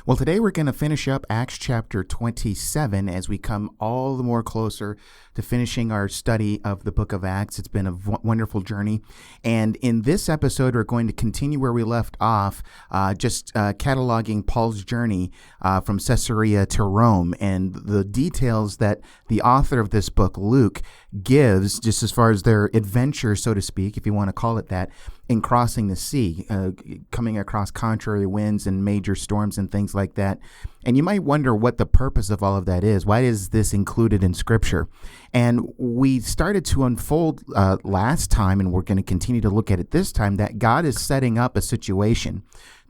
Well, today we're going to finish up Acts chapter 27 as we come all the more closer to finishing our study of the book of Acts. It's been a wonderful journey. And in this episode, we're going to continue where we left off, cataloging Paul's journey from Caesarea to Rome and the details that the author of this book, Luke, gives just as far as their adventure, so to speak, if you want to call it that, in crossing the sea, coming across contrary winds and major storms and things like that. And you might wonder what the purpose of all of that is. Why is this included in Scripture? And we started to unfold last time, and we're going to continue to look at it this time, that God is setting up a situation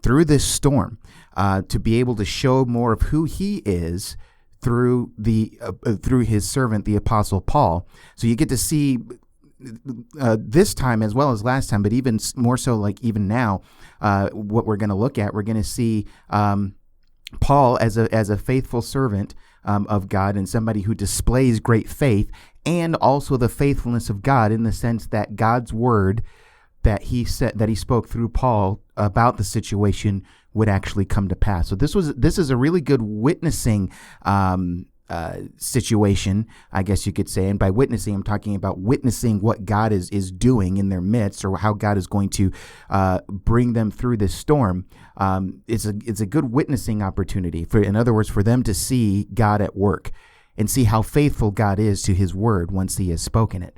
through this storm to be able to show more of who He is through His servant, the Apostle Paul. So you get to see this time as well as last time, but even more so, like even now, what we're going to look at, we're going to see Paul as a faithful servant of God and somebody who displays great faith, and also the faithfulness of God in the sense that God's word that he spoke through Paul about the situation would actually come to pass. So this is a really good witnessing situation, I guess you could say. And by witnessing, I'm talking about witnessing what God is doing in their midst, or how God is going to bring them through this storm. It's a good witnessing opportunity in other words, for them to see God at work and see how faithful God is to His word once He has spoken it.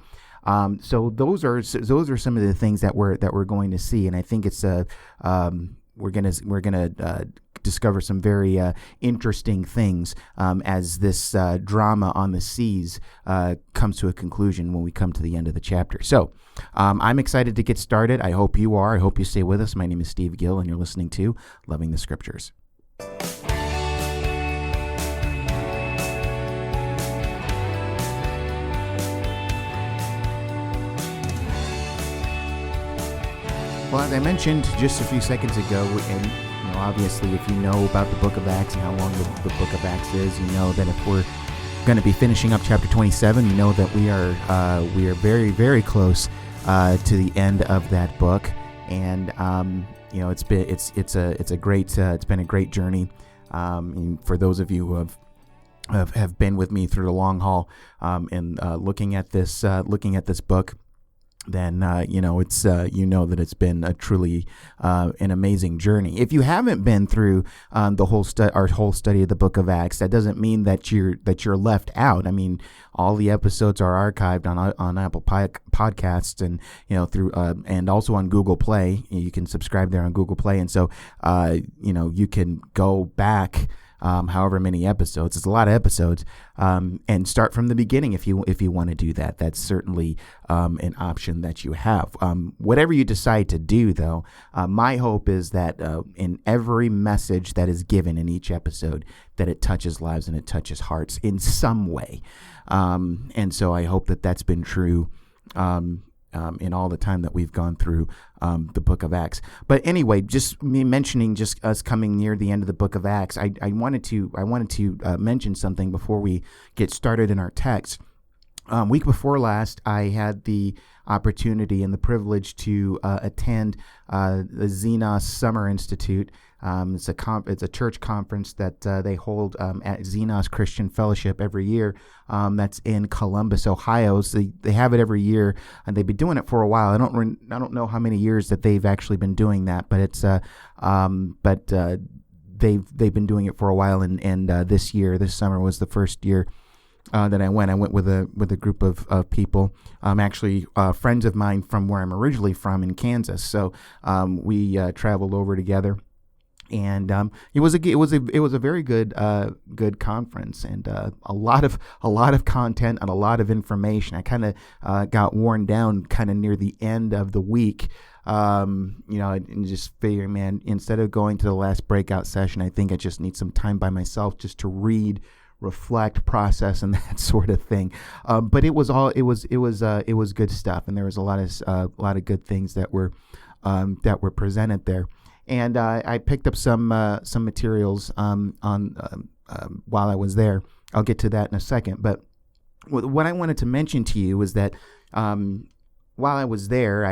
So those are some of the things that we're going to see, and I think it's we're gonna discover some very interesting things as this drama on the seas comes to a conclusion when we come to the end of the chapter. So I'm excited to get started. I hope you are. I hope you stay with us. My name is Steve Gill, and you're listening to Loving the Scriptures. Well, as I mentioned just a few seconds ago, and obviously, if you know about the book of Acts and how long the book of Acts is, you know that if we're going to be finishing up chapter 27, you know that we are very, very close to the end of that book, and it's been a great journey. And for those of you who have been with me through the long haul and looking at this book, then that it's been a truly an amazing journey. If you haven't been through our whole study of the book of Acts, that doesn't mean that you're left out. I mean, all the episodes are archived on Apple Podcasts and through and also on Google Play. You can subscribe there on Google Play, and so you can go back. However many episodes, it's a lot of episodes, and start from the beginning if you want to do that. That's certainly an option that you have. Whatever you decide to do, though, my hope is that in every message that is given in each episode, that it touches lives and it touches hearts in some way. And so I hope that that's been true in all the time that we've gone through the book of Acts. But anyway, just me mentioning just us coming near the end of the book of Acts, I wanted to mention something before we get started in our text. Week before last, I had the opportunity and the privilege to attend the Xenos Summer Institute. It's a church conference that they hold at Xenos Christian Fellowship every year. That's in Columbus, Ohio. So they have it every year, and they've been doing it for a while. I don't know how many years that they've actually been doing that, but it's they've been doing it for a while. And this summer was the first year that I went. I went with a group of people, actually friends of mine from where I'm originally from in Kansas. So we traveled over together. And it was a very good conference, and a lot of content and a lot of information. I kind of got worn down kind of near the end of the week, and just figuring, man, instead of going to the last breakout session, I think I just need some time by myself just to read, reflect, process, and that sort of thing. But it was good stuff, and there was a lot of good things that were presented there. And I picked up some materials while I was there. I'll get to that in a second. But what I wanted to mention to you is that while I was there,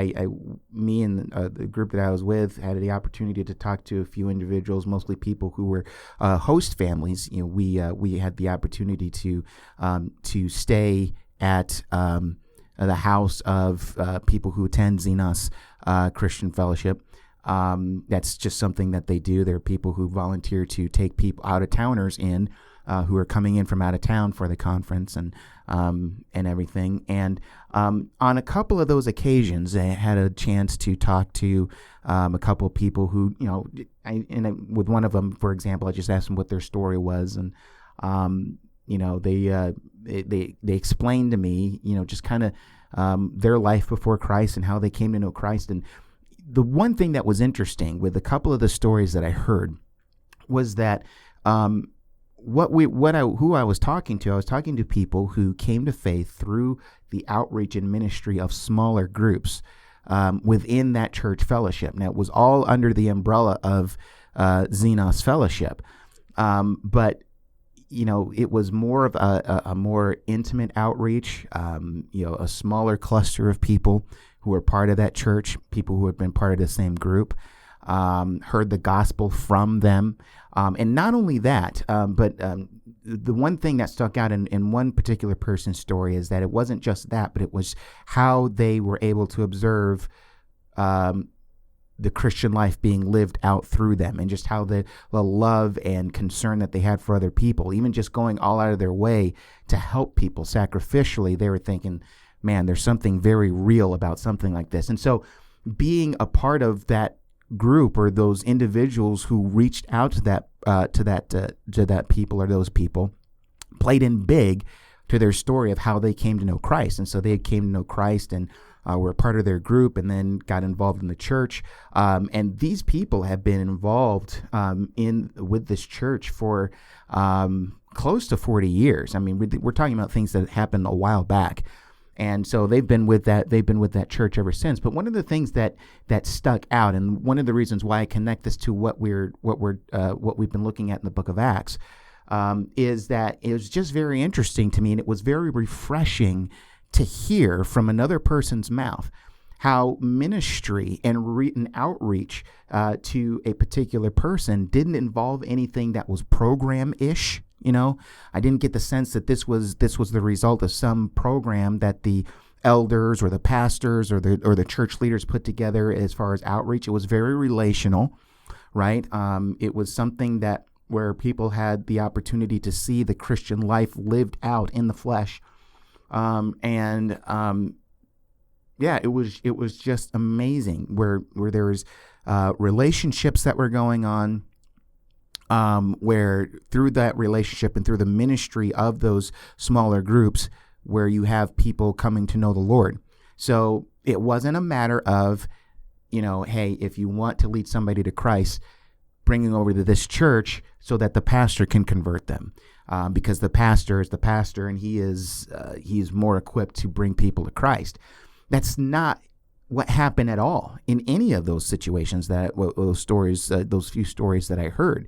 me and the group that I was with had the opportunity to talk to a few individuals, mostly people who were host families. We had the opportunity to stay at the house of people who attend Xenos Christian Fellowship. That's just something that they do. There are people who volunteer to take people out of towners in who are coming in from out of town for the conference and everything. And on a couple of those occasions, I had a chance to talk to a couple of people who, with one of them, for example, I just asked them what their story was, and they explained to me, just kind of their life before Christ and how they came to know Christ. And the one thing that was interesting with a couple of the stories that I heard was that who I was talking to people who came to faith through the outreach and ministry of smaller groups within that church fellowship. Now, it was all under the umbrella of Xenos Fellowship, but it was more of a more intimate outreach, a smaller cluster of people who were part of that church, people who had been part of the same group, heard the gospel from them. And not only that, but the one thing that stuck out in one particular person's story is that it wasn't just that, but it was how they were able to observe the Christian life being lived out through them, and just how the love and concern that they had for other people, even just going all out of their way to help people sacrificially. They were thinking, man, there's something very real about something like this. And so being a part of that group, or those individuals who reached out to that people, or those people, played in big to their story of how they came to know Christ. And so they came to know Christ and were a part of their group, and then got involved in the church. And these people have been involved with this church for close to 40 years. I mean, we're talking about things that happened a while back. And so they've been with that church ever since. But one of the things that stuck out, and one of the reasons why I connect this to what we've been looking at in the book of Acts, is that it was just very interesting to me, and it was very refreshing to hear from another person's mouth how ministry and outreach to a particular person didn't involve anything that was program-ish. I didn't get the sense that this was the result of some program that the elders or the pastors or the church leaders put together as far as outreach. It was very relational, right? It was something where people had the opportunity to see the Christian life lived out in the flesh. It was just amazing where there was relationships that were going on, where through that relationship and through the ministry of those smaller groups, where you have people coming to know the Lord. So it wasn't a matter of, hey, if you want to lead somebody to Christ, bringing over to this church so that the pastor can convert them, because the pastor is the pastor, and he is more equipped to bring people to Christ. That's not what happened at all in any of those situations, those few stories that I heard.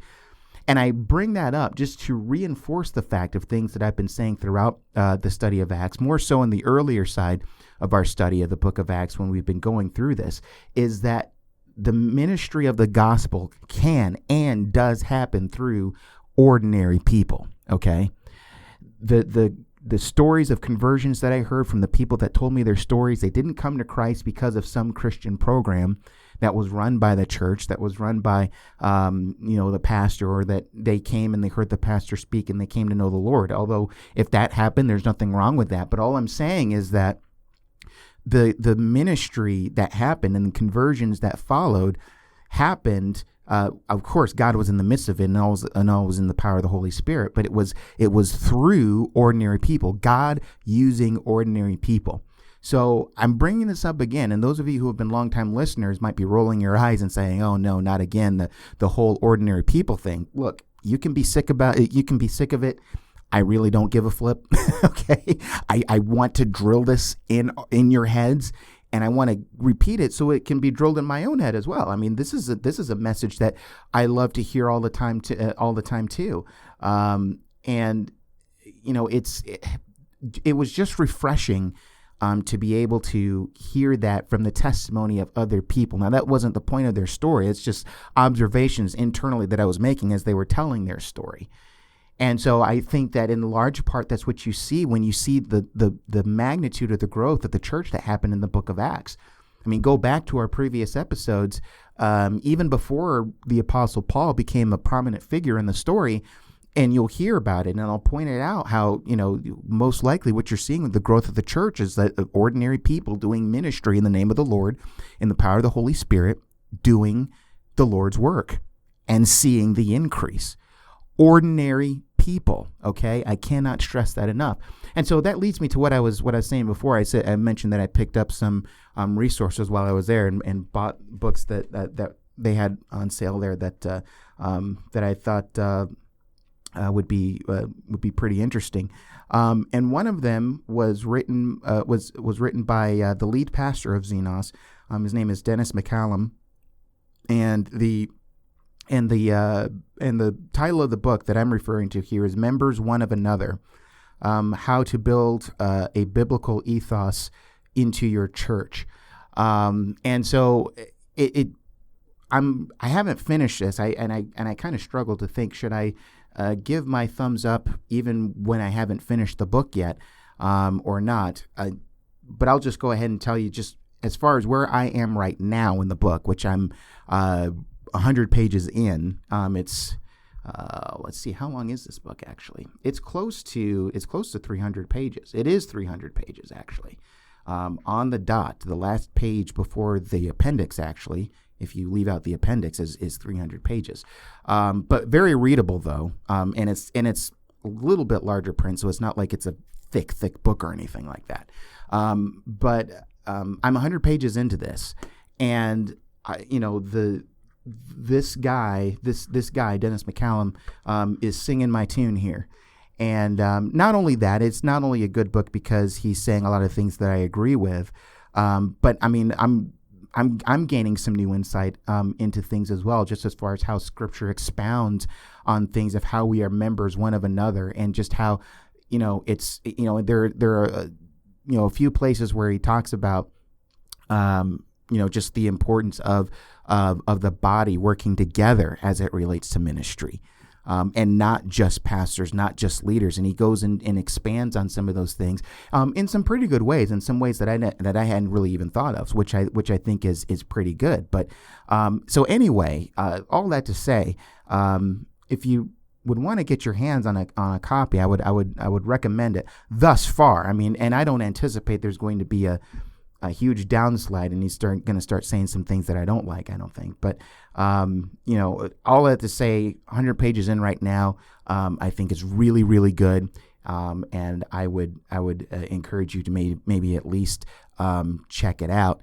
And I bring that up just to reinforce the fact of things that I've been saying throughout the study of Acts, more so in the earlier side of our study of the book of Acts when we've been going through this, is that the ministry of the gospel can and does happen through ordinary people, okay? The stories of conversions that I heard from the people that told me their stories, they didn't come to Christ because of some Christian program that was run by the church, that was run by, the pastor, or that they came and they heard the pastor speak and they came to know the Lord. Although if that happened, there's nothing wrong with that. But all I'm saying is that the ministry that happened and the conversions that followed happened. Of course, God was in the midst of it, and all was in the power of the Holy Spirit. But it was through ordinary people, God using ordinary people. So I'm bringing this up again, and those of you who have been longtime listeners might be rolling your eyes and saying, "Oh no, not again! The whole ordinary people thing." Look, you can be sick about it. You can be sick of it. I really don't give a flip. Okay, I want to drill this in your heads, and I want to repeat it so it can be drilled in my own head as well. I mean, this is a message that I love to hear all the time too. And it was just refreshing to be able to hear that from the testimony of other people. Now, that wasn't the point of their story. It's just observations internally that I was making as they were telling their story. And so I think that in large part, that's what you see when you see the magnitude of the growth of the church that happened in the book of Acts. I mean, go back to our previous episodes, even before the Apostle Paul became a prominent figure in the story, and you'll hear about it, and I'll point it out how, most likely what you're seeing with the growth of the church is that ordinary people doing ministry in the name of the Lord, in the power of the Holy Spirit, doing the Lord's work and seeing the increase. Ordinary people, okay? I cannot stress that enough. And so that leads me to what I was saying before. I mentioned that I picked up some resources while I was there and bought books that they had on sale there that I thought would be pretty interesting. And one of them was written by the lead pastor of Xenos. His name is Dennis McCallum, and the title of the book that I'm referring to here is "Members One of Another: How to Build a Biblical Ethos into Your Church." And so I haven't finished this. I kind of struggle to think, should I give my thumbs up even when I haven't finished the book yet, or not? But I'll just go ahead and tell you, just as far as where I am right now in the book, which I'm 100 pages in. It's let's see, how long is this book actually? It's close to 300 pages. It is 300 pages actually. On the dot, the last page before the appendix, actually, if you leave out the appendix, is 300 pages. But very readable though, and it's a little bit larger print, so it's not like it's a thick book or anything like that. But I'm 100 pages into this, and this guy, Dennis McCallum, is singing my tune here. And not only that, it's not only a good book because he's saying a lot of things that I agree with, but I mean, I'm gaining some new insight into things as well, just as far as how Scripture expounds on things of how we are members one of another, and just how it's there are a few places where he talks about just the importance of the body working together as it relates to ministry, and not just pastors, not just leaders. And he goes and expands on some of those things in some pretty good ways, in some ways that I hadn't really even thought of, which I think is pretty good. But so anyway, all that to say, if you would want to get your hands on a copy, I would recommend it. Thus far, I mean, and I don't anticipate there's going to be a huge downslide, and he's going to start saying some things that I don't like, I don't think. But, all that to say, 100 pages in right now, I think is really, really good. And I would encourage you to maybe at least check it out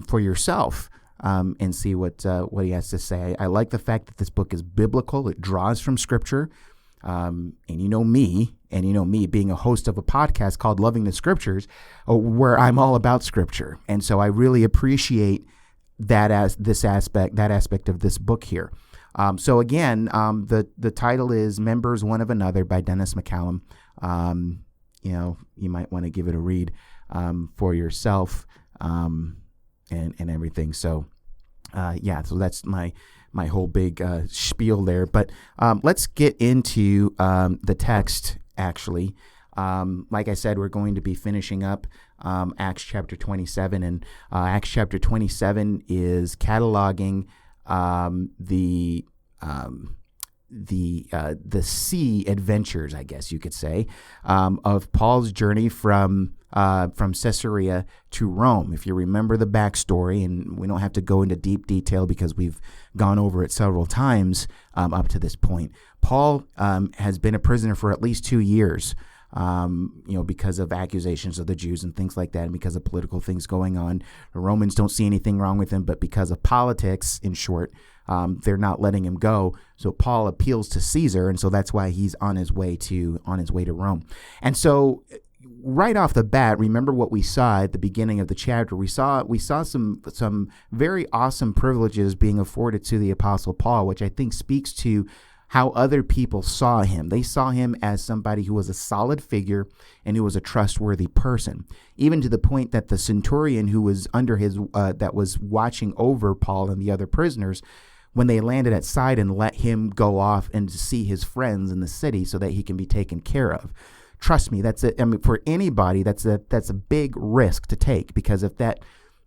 for yourself, and see what he has to say. I like the fact that this book is biblical. It draws from Scripture. And me being a host of a podcast called Loving the Scriptures, where I'm all about Scripture. And so I really appreciate that aspect of this book here. So again, the title is Members One of Another by Dennis McCallum. You might want to give it a read for yourself, and everything. So so that's my whole big spiel there. But let's get into the text, actually. Like I said, we're going to be finishing up Acts chapter 27, and Acts chapter 27 is cataloging the sea adventures, I guess you could say, of Paul's journey from Caesarea to Rome. If you remember the backstory, and we don't have to go into deep detail because we've gone over it several times up to this point, Paul has been a prisoner for at least 2 years, because of accusations of the Jews and things like that, and because of political things going on. The Romans don't see anything wrong with him, but because of politics, in short, they're not letting him go. So Paul appeals to Caesar, and so that's why he's on his way to Rome. And so right off the bat, remember what we saw at the beginning of the chapter. We saw some very awesome privileges being afforded to the Apostle Paul, which I think speaks to how other people saw him. They saw him as somebody who was a solid figure and who was a trustworthy person, even to the point that the centurion who was under his, that was watching over Paul and the other prisoners, when they landed at Sidon, let him go off and to see his friends in the city so that he can be taken care of. Trust me, that's it. I mean, for anybody, that's a big risk to take, because if that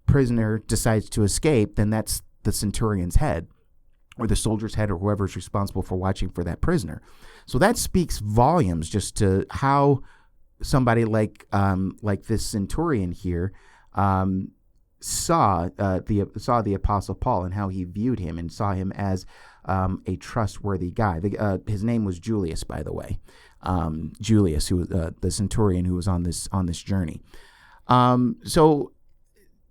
prisoner decides to escape, then that's the centurion's head, or the soldier's head, or whoever's responsible for watching for that prisoner. So that speaks volumes just to how somebody like this centurion here saw the Apostle Paul, and how he viewed him and saw him as a trustworthy guy. His name was Julius, by the way. Julius, who the centurion who was on this journey. So,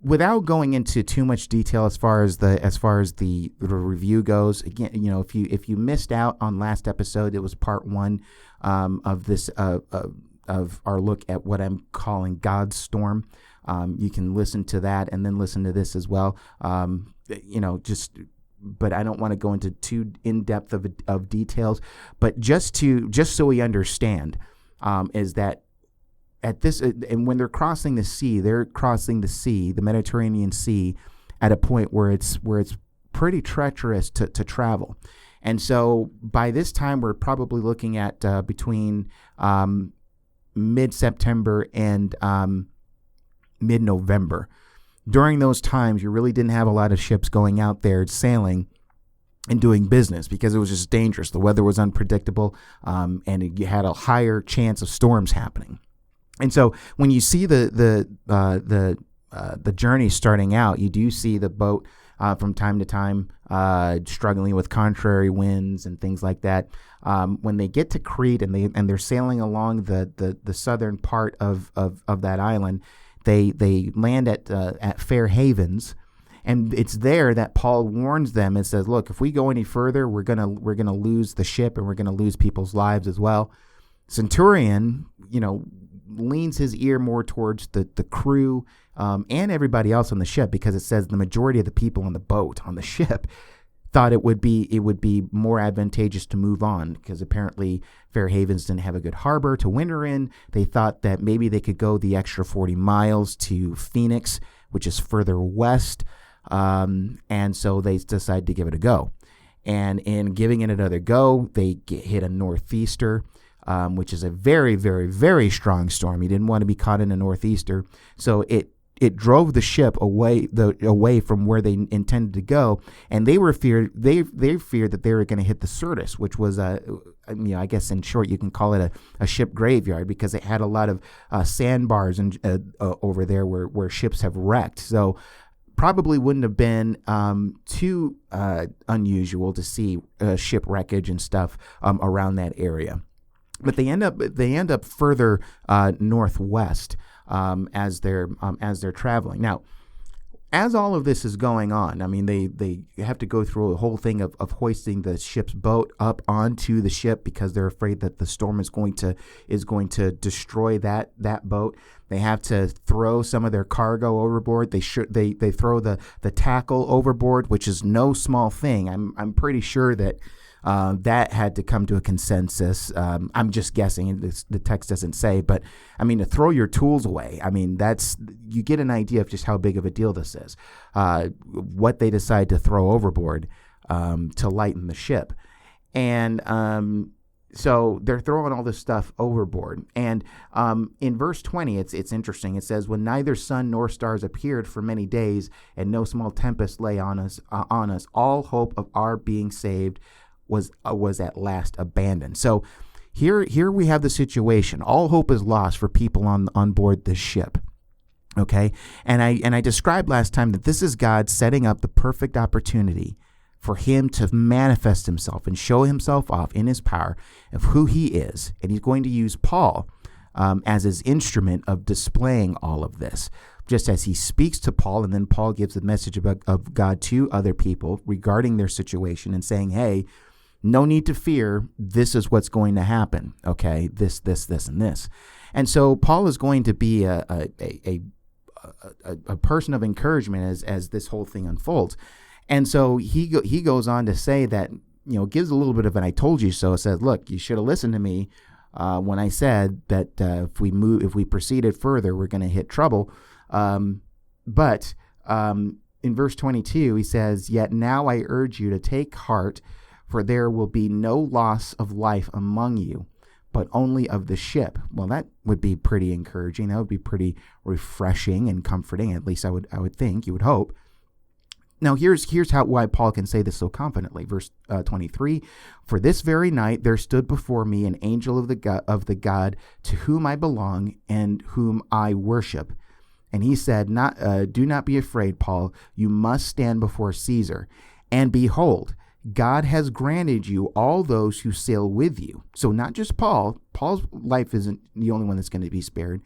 without going into too much detail as far as the review goes, again, if you missed out on last episode, it was part 1 of this of our look at what I'm calling God's storm. You can listen to that and then listen to this as well. But I don't want to go into too in depth of details. But just so we understand, is that at this, and when they're crossing the sea, the Mediterranean Sea, at a point where it's pretty treacherous to travel. And so by this time, we're probably looking at between mid-September and mid-November. During those times, you really didn't have a lot of ships going out there sailing and doing business, because it was just dangerous. The weather was unpredictable, and you had a higher chance of storms happening. And so when you see the journey starting out, you do see the boat from time to time struggling with contrary winds and things like that. When they get to Crete and they're sailing along the southern part of that island, they land at Fair Havens, and it's there that Paul warns them and says, "Look, if we go any further, we're gonna lose the ship, and we're gonna lose people's lives as well." Centurion, leans his ear more towards the crew and everybody else on the ship, because it says the majority of the people on the ship thought it would be more advantageous to move on, because apparently Fair Havens didn't have a good harbor to winter in. They thought that maybe they could go the extra 40 miles to Phoenix, which is further west, and so they decided to give it a go. And in giving it another go, they hit a northeaster, which is a very, very, very strong storm. He didn't want to be caught in a northeaster, so it drove the ship away from where they intended to go, and they feared that they were going to hit the Syrtis, which was I guess in short you can call it a ship graveyard, because it had a lot of sandbars and over there where ships have wrecked. So probably wouldn't have been too unusual to see ship wreckage and stuff around that area. But they end up further northwest as they're traveling. Now, as all of this is going on, I mean, they have to go through a whole thing of hoisting the ship's boat up onto the ship, because they're afraid that the storm is going to destroy that boat. They have to throw some of their cargo overboard. They throw the tackle overboard, which is no small thing. I'm pretty sure that that had to come to a consensus. I'm just guessing. The text doesn't say, but I mean, to throw your tools away, I mean, you get an idea of just how big of a deal this is. What they decide to throw overboard to lighten the ship, and so they're throwing all this stuff overboard. And in verse 20, it's interesting. It says, "When neither sun nor stars appeared for many days, and no small tempest lay on us, all hope of our being saved was at last abandoned." So here we have the situation. All hope is lost for people on board this ship. Okay, and I described last time that this is God setting up the perfect opportunity for him to manifest himself and show himself off in his power of who he is, and he's going to use Paul as his instrument of displaying all of this. Just as he speaks to Paul, and then Paul gives the message of God to other people regarding their situation and saying, "Hey, no need to fear. This is what's going to happen. Okay, this, and this." And so Paul is going to be a person of encouragement as this whole thing unfolds. And so he goes on to say that gives a little bit of an "I told you so." It says, "Look, you should have listened to me when I said that if we proceeded further, we're going to hit trouble." But in verse 22, he says, "Yet now I urge you to take heart, for there will be no loss of life among you, but only of the ship." Well, that would be pretty encouraging. That would be pretty refreshing and comforting. At least I would think, you would hope. Now, here's why Paul can say this so confidently. Verse 23, "For this very night there stood before me an angel of the God to whom I belong and whom I worship. And he said, do not be afraid, Paul. You must stand before Caesar. And behold, God has granted you all those who sail with you." So not just Paul. Paul's life isn't the only one that's going to be spared.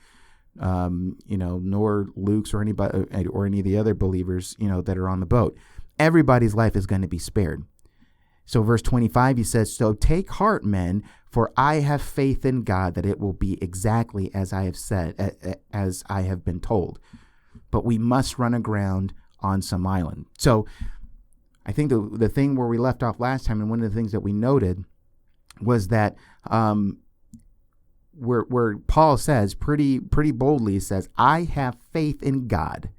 Nor Luke's or anybody or any of the other believers, that are on the boat. Everybody's life is going to be spared. So verse 25, he says, "So take heart, men, for I have faith in God that it will be exactly as I have said, as I have been told. But we must run aground on some island." So I think the thing where we left off last time, and one of the things that we noted, was that where Paul says pretty boldly, he says, "I have faith in God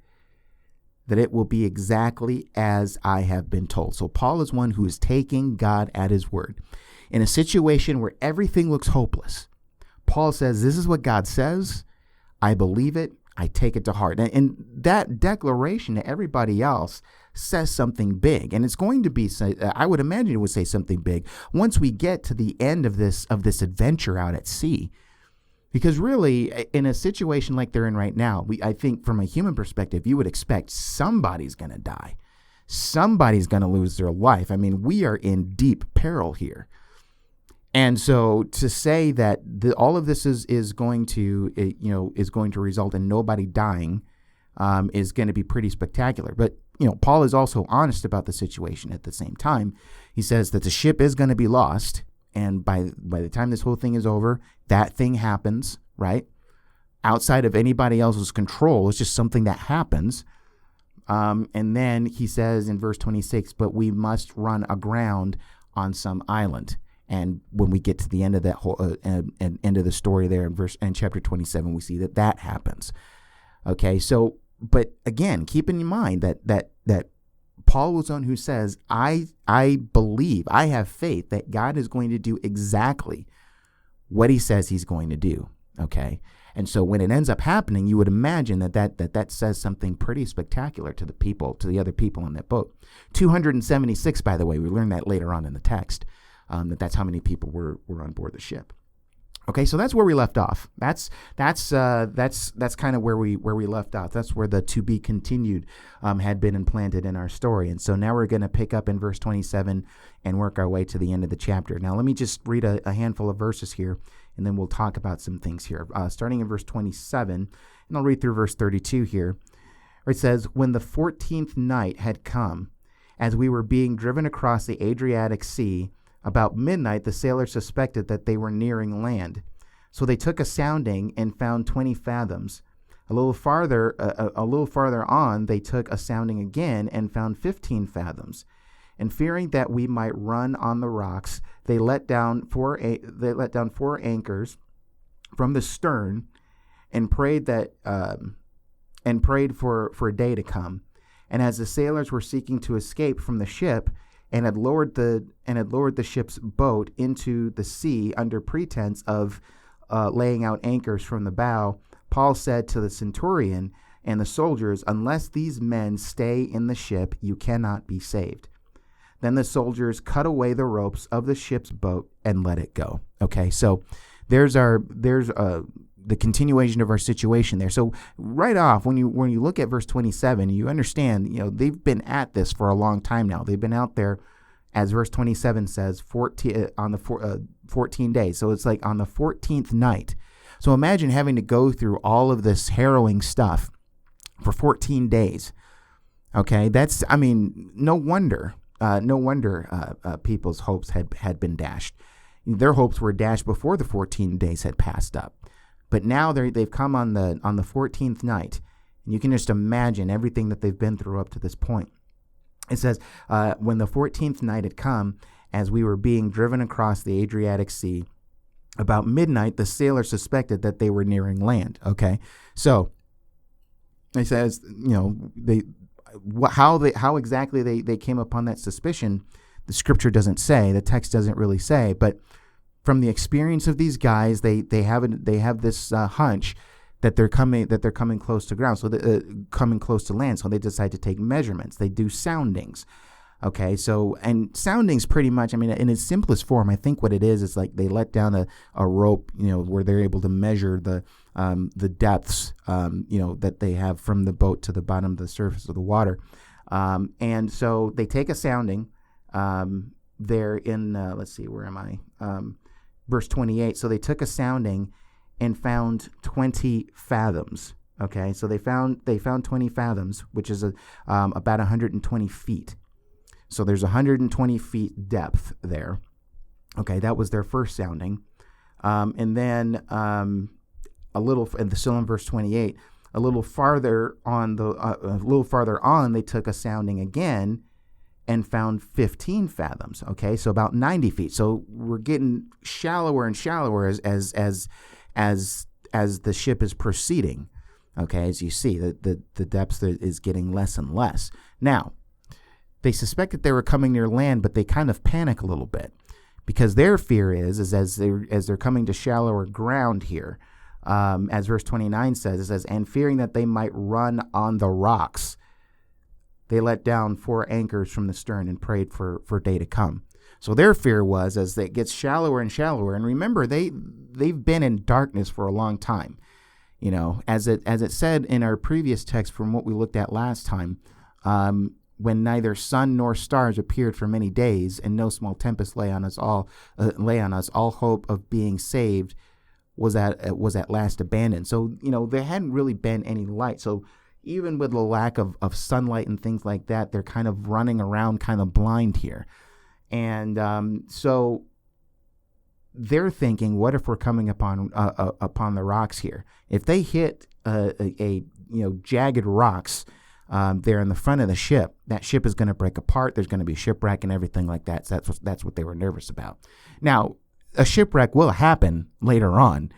that it will be exactly as I have been told." So Paul is one who is taking God at his word. In a situation where everything looks hopeless, Paul says, "This is what God says. I believe it. I take it to heart." And that declaration to everybody else says something big. And it's going to be, I would imagine it would say something big once we get to the end of this adventure out at sea. Because really, in a situation like they're in right now, I think from a human perspective, you would expect somebody's going to die. Somebody's going to lose their life. I mean, we are in deep peril here. And so to say that all of this is going to result in nobody dying is going to be pretty spectacular. But, Paul is also honest about the situation at the same time. He says that the ship is going to be lost. And by the time this whole thing is over, that thing happens, right? Outside of anybody else's control. It's just something that happens. And then he says in verse 26, "But we must run aground on some island." And when we get to the end of that whole end of the story there in chapter 27, we see that happens. Okay, so but again, keep in mind that Paul was one who says, I believe, I have faith that God is going to do exactly what he says he's going to do. Okay. And so when it ends up happening, you would imagine that says something pretty spectacular to the other people in that boat. 276, by the way, we learned that later on in the text, that's how many people were on board the ship. Okay, so that's where we left off. That's kind of where we left off. That's where the to be continued had been implanted in our story. And so now we're going to pick up in verse 27 and work our way to the end of the chapter. Now let me just read a handful of verses here, and then we'll talk about some things here. Starting in verse 27, and I'll read through verse 32 here, where it says, "When the 14th night had come, as we were being driven across the Adriatic Sea, about midnight, the sailors suspected that they were nearing land. So they took a sounding and found 20 fathoms. A little farther on, they took a sounding again and found 15 fathoms. And fearing that we might run on the rocks, they let down four anchors from the stern and prayed for a day to come. And as the sailors were seeking to escape from the ship, and had lowered the ship's boat into the sea under pretense of laying out anchors from the bow, Paul said to the centurion and the soldiers, 'Unless these men stay in the ship, you cannot be saved.' Then the soldiers cut away the ropes of the ship's boat and let it go." Okay, so there's the continuation of our situation there. So right off, when you look at verse 27, you understand, they've been at this for a long time now. They've been out there, as verse 27 says, 14 days. So it's like on the 14th night. So imagine having to go through all of this harrowing stuff for 14 days. Okay, no wonder people's hopes had been dashed. Their hopes were dashed before the 14 days had passed up. But now they've come on the 14th night, and you can just imagine everything that they've been through up to this point. It says, "When the 14th night had come, as we were being driven across the Adriatic Sea. About midnight, the sailors suspected that they were nearing land. Okay, so it says, how exactly they came upon that suspicion, the scripture doesn't say, the text doesn't really say, but from the experience of these guys, they have this hunch that they're coming close to ground, so coming close to land. So they decide to take measurements. They do soundings. Okay, so, and soundings pretty much, I mean, in its simplest form, I think what it is like they let down a rope, where they're able to measure the depths, that they have from the boat to the bottom of the surface of the water. And so they take a sounding. There in, let's see, where am I? Verse 28. So they took a sounding and found 20 fathoms. Okay, so they found 20 fathoms, which is about 120 feet. So there's 120 feet depth there. Okay, that was their first sounding. And then still in verse 28, a little farther on, they took a sounding again and found 15 fathoms. Okay, so about 90 feet. So we're getting shallower and shallower as the ship is proceeding. Okay, as you see, the depth is getting less and less. Now, they suspected they were coming near land, but they kind of panic a little bit because their fear is as they're coming to shallower ground here, as verse 29 says, it says, and fearing that they might run on the rocks, they let down 4 anchors from the stern and prayed for day to come. So their fear was as it gets shallower and shallower, and remember they've been in darkness for a long time. As it said in our previous text from what we looked at last time, when neither sun nor stars appeared for many days, and no small tempest lay on us, all hope of being saved was at last abandoned. So there hadn't really been any light. So even with the lack of sunlight and things like that, they're kind of running around kind of blind here, and so they're thinking, what if we're coming upon the rocks here? If they hit jagged rocks there in the front of the ship, that ship is going to break apart. There's going to be shipwreck and everything like that. So that's what they were nervous about. Now, a shipwreck will happen later on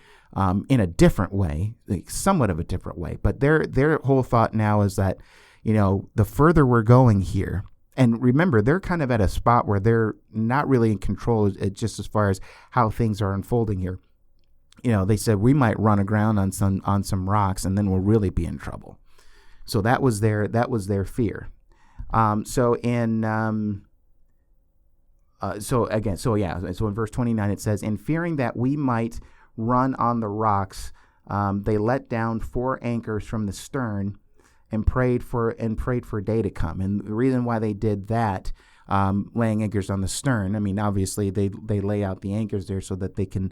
in a different way, somewhat of a different way. But their whole thought now is that, the further we're going here, and remember, they're kind of at a spot where they're not really in control just as far as how things are unfolding here. They said we might run aground on some rocks and then we'll really be in trouble. So that was their fear. So in verse 29 it says, in fearing that we might run on the rocks, they let down 4 anchors from the stern and prayed for day to come. And the reason why they did that, laying anchors on the stern, I mean, obviously they lay out the anchors there so that they can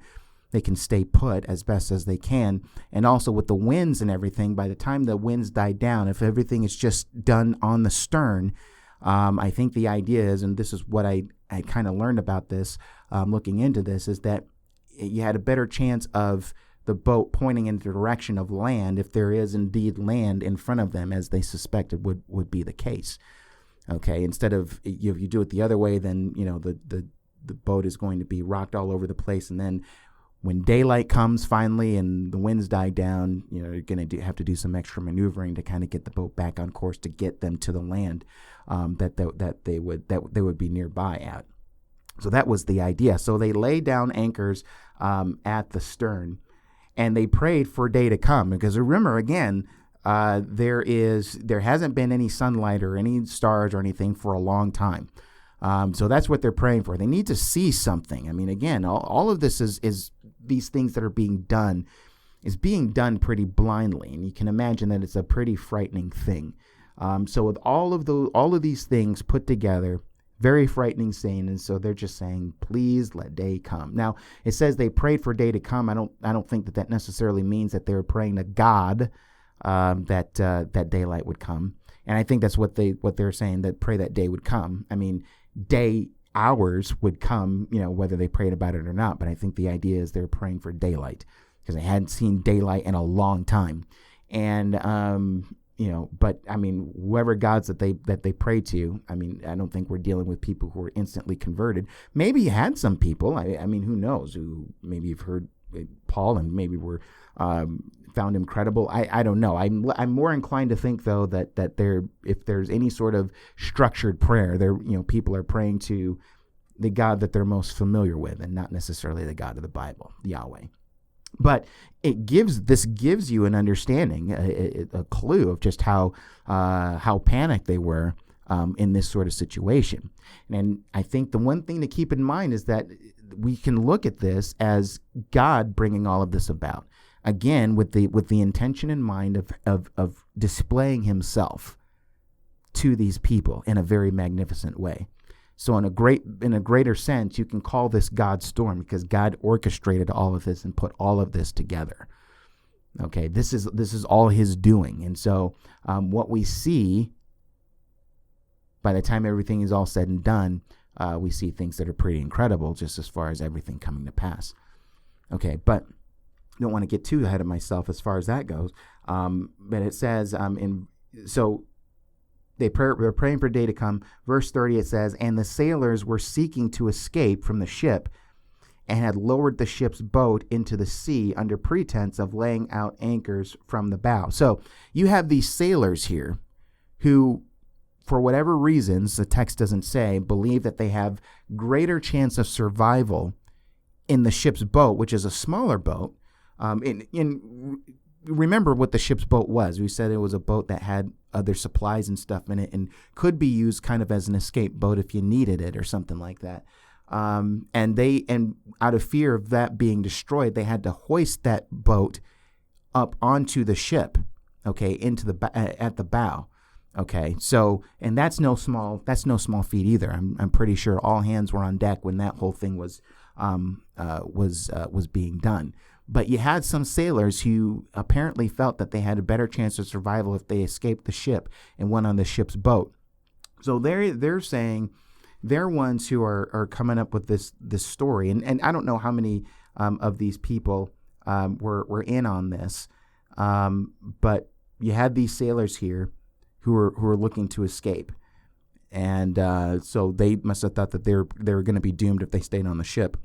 stay put as best as they can. And also with the winds and everything, by the time the winds die down, if everything is just done on the stern, I think the idea is, and this is what I kind of learned about this, looking into this, is that you had a better chance of the boat pointing in the direction of land if there is indeed land in front of them, as they suspected would be the case. Okay, instead of if you do it the other way, then the boat is going to be rocked all over the place, and then when daylight comes finally and the winds die down, you're going to have to do some extra maneuvering to kind of get the boat back on course to get them to the land that they would be nearby at. So that was the idea. So they lay down anchors at the stern, and they prayed for day to come. Because remember, again, there hasn't been any sunlight or any stars or anything for a long time. So that's what they're praying for. They need to see something. I mean, again, all of this is these things that are being done is being done pretty blindly, and you can imagine that it's a pretty frightening thing. So with all of these things put together, very frightening scene, and so they're just saying, "Please let day come." Now it says they prayed for day to come. I don't think that necessarily means that they were praying to God that daylight would come, and I think that's what they're saying, that pray that day would come. I mean, day hours would come, whether they prayed about it or not. But I think the idea is they're praying for daylight because they hadn't seen daylight in a long time, and but I mean, whoever gods that they pray to, I mean, I don't think we're dealing with people who are instantly converted. Maybe you had some people, I mean, who knows, who maybe you've heard Paul and maybe were found him credible. I don't know. I'm more inclined to think though that if there's any sort of structured prayer, people are praying to the God that they're most familiar with, and not necessarily the God of the Bible, Yahweh. But this gives you an understanding, a clue of just how panicked they were in this sort of situation. And I think the one thing to keep in mind is that we can look at this as God bringing all of this about, again with the intention in mind of displaying Himself to these people in a very magnificent way. So in a greater sense, you can call this God's storm, because God orchestrated all of this and put all of this together. Okay, this is all His doing. And so what we see, by the time everything is all said and done, we see things that are pretty incredible, just as far as everything coming to pass. Okay, but I don't want to get too ahead of myself as far as that goes. But it says, they're praying for day to come. Verse 30, it says, and the sailors were seeking to escape from the ship and had lowered the ship's boat into the sea under pretense of laying out anchors from the bow. So you have these sailors here who, for whatever reasons, the text doesn't say, believe that they have greater chance of survival in the ship's boat, which is a smaller boat. Remember what the ship's boat was. We said it was a boat that had other supplies and stuff in it and could be used kind of as an escape boat if you needed it or something like that. And out of fear of that being destroyed, they had to hoist that boat up onto the ship, okay, at the bow. Okay, so, and that's no small feat either. I'm pretty sure all hands were on deck when that whole thing was being done. But you had some sailors who apparently felt that they had a better chance of survival if they escaped the ship and went on the ship's boat. So they're saying they're ones who are coming up with this story, and I don't know how many of these people were in on this, but you had these sailors here who are looking to escape, and so they must have thought that they were going to be doomed if they stayed on the ship.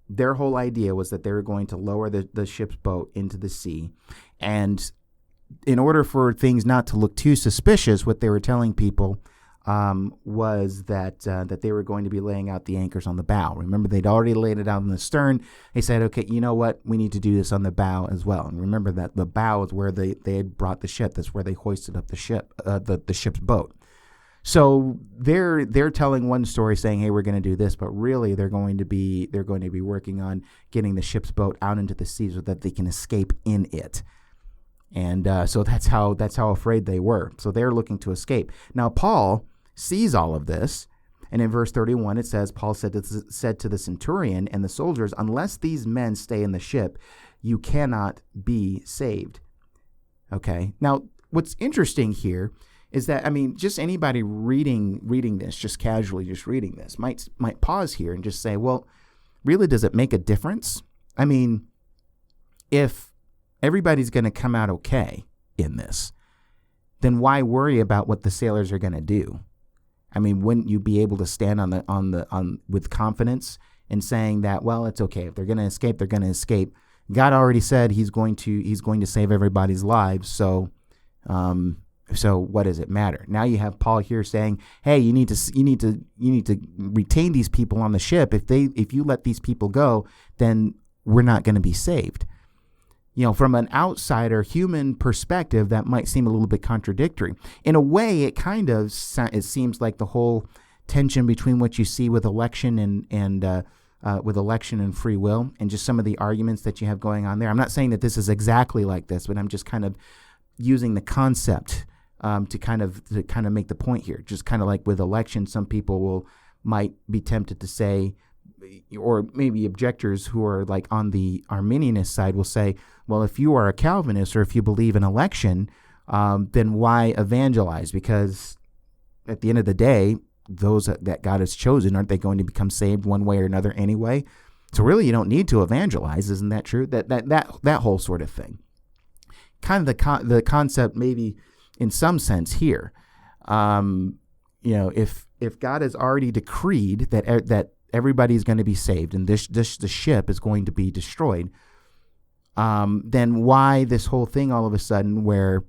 Their whole idea was that they were going to lower the ship's boat into the sea. And in order for things not to look too suspicious, what they were telling people was that they were going to be laying out the anchors on the bow. Remember, they'd already laid it out on the stern. They said, okay, you know what? We need to do this on the bow as well. And remember that the bow is where they had brought the ship. That's where they hoisted up the ship, the ship's boat. So they're telling one story saying, hey, we're going to do this, but really they're going to be working on getting the ship's boat out into the sea so that they can escape in it. And so that's how afraid they were. So they're looking to escape. Now Paul sees all of this, and in verse 31 it says, Paul said to the centurion and the soldiers, unless these men stay in the ship, you cannot be saved. Okay. Now what's interesting here is that, I mean, just anybody reading this, just casually just reading this, might pause here and just say, well, really, does it make a difference? I mean, if everybody's going to come out okay in this, then why worry about what the sailors are going to do? I mean, wouldn't you be able to stand on with confidence in saying that, well, it's okay, if they're going to escape, they're going to escape. God already said He's going to save everybody's lives, so what does it matter? Now you have Paul here saying, hey, you need to retain these people on the ship. If you let these people go, then we're not going to be saved. From an outsider human perspective, that might seem a little bit contradictory. In a way, it seems like the whole tension between what you see with election and free will, and just some of the arguments that you have going on there. I'm not saying that this is exactly like this, but I'm just kind of using the concept to kind of make the point here. Just kind of like with election, some people might be tempted to say, or maybe objectors who are like on the Arminianist side will say, well, if you are a Calvinist or if you believe in election, then why evangelize? Because at the end of the day, those that God has chosen, aren't they going to become saved one way or another anyway? So really, you don't need to evangelize. Isn't that true? That whole sort of thing. Kind of the concept, maybe in some sense here. If God has already decreed that everybody's going to be saved and the ship is going to be destroyed, then why this whole thing all of a sudden where,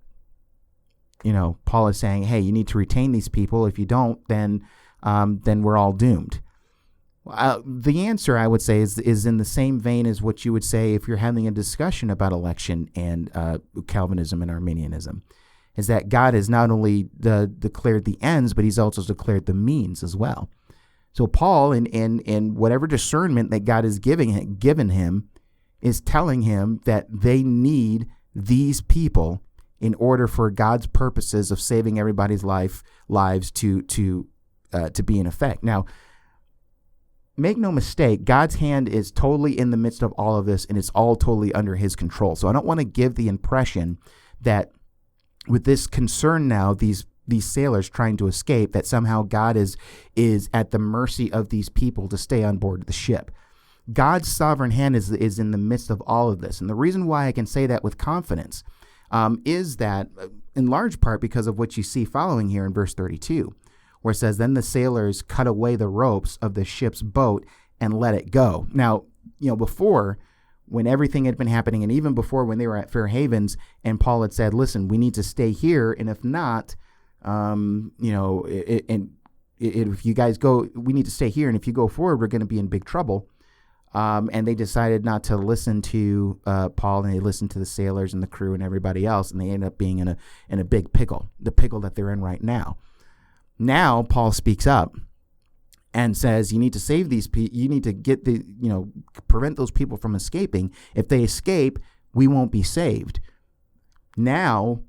Paul is saying, hey, you need to retain these people. If you don't, then we're all doomed. The answer, I would say, is in the same vein as what you would say if you're having a discussion about election and Calvinism and Arminianism, is that God has not only declared the ends, but he's also declared the means as well. So Paul, in whatever discernment that God has given him, is telling him that they need these people in order for God's purposes of saving everybody's lives to be in effect. Now, make no mistake, God's hand is totally in the midst of all of this, and it's all totally under his control. So I don't want to give the impression that with this concern now, these sailors trying to escape, that somehow God is at the mercy of these people to stay on board the ship. God's sovereign hand is in the midst of all of this. And the reason why I can say that with confidence is that in large part because of what you see following here in verse 32, where it says, then the sailors cut away the ropes of the ship's boat and let it go. Now, before, when everything had been happening, and even before when they were at Fair Havens, and Paul had said, listen, we need to stay here, and if not, if you guys go, we need to stay here, and if you go forward, we're going to be in big trouble. And they decided not to listen to Paul, and they listened to the sailors and the crew and everybody else, and they ended up being in a big pickle, the pickle that they're in right now. Now Paul speaks up and says, you need to save these people. You need to prevent those people from escaping. If they escape, we won't be saved. Now,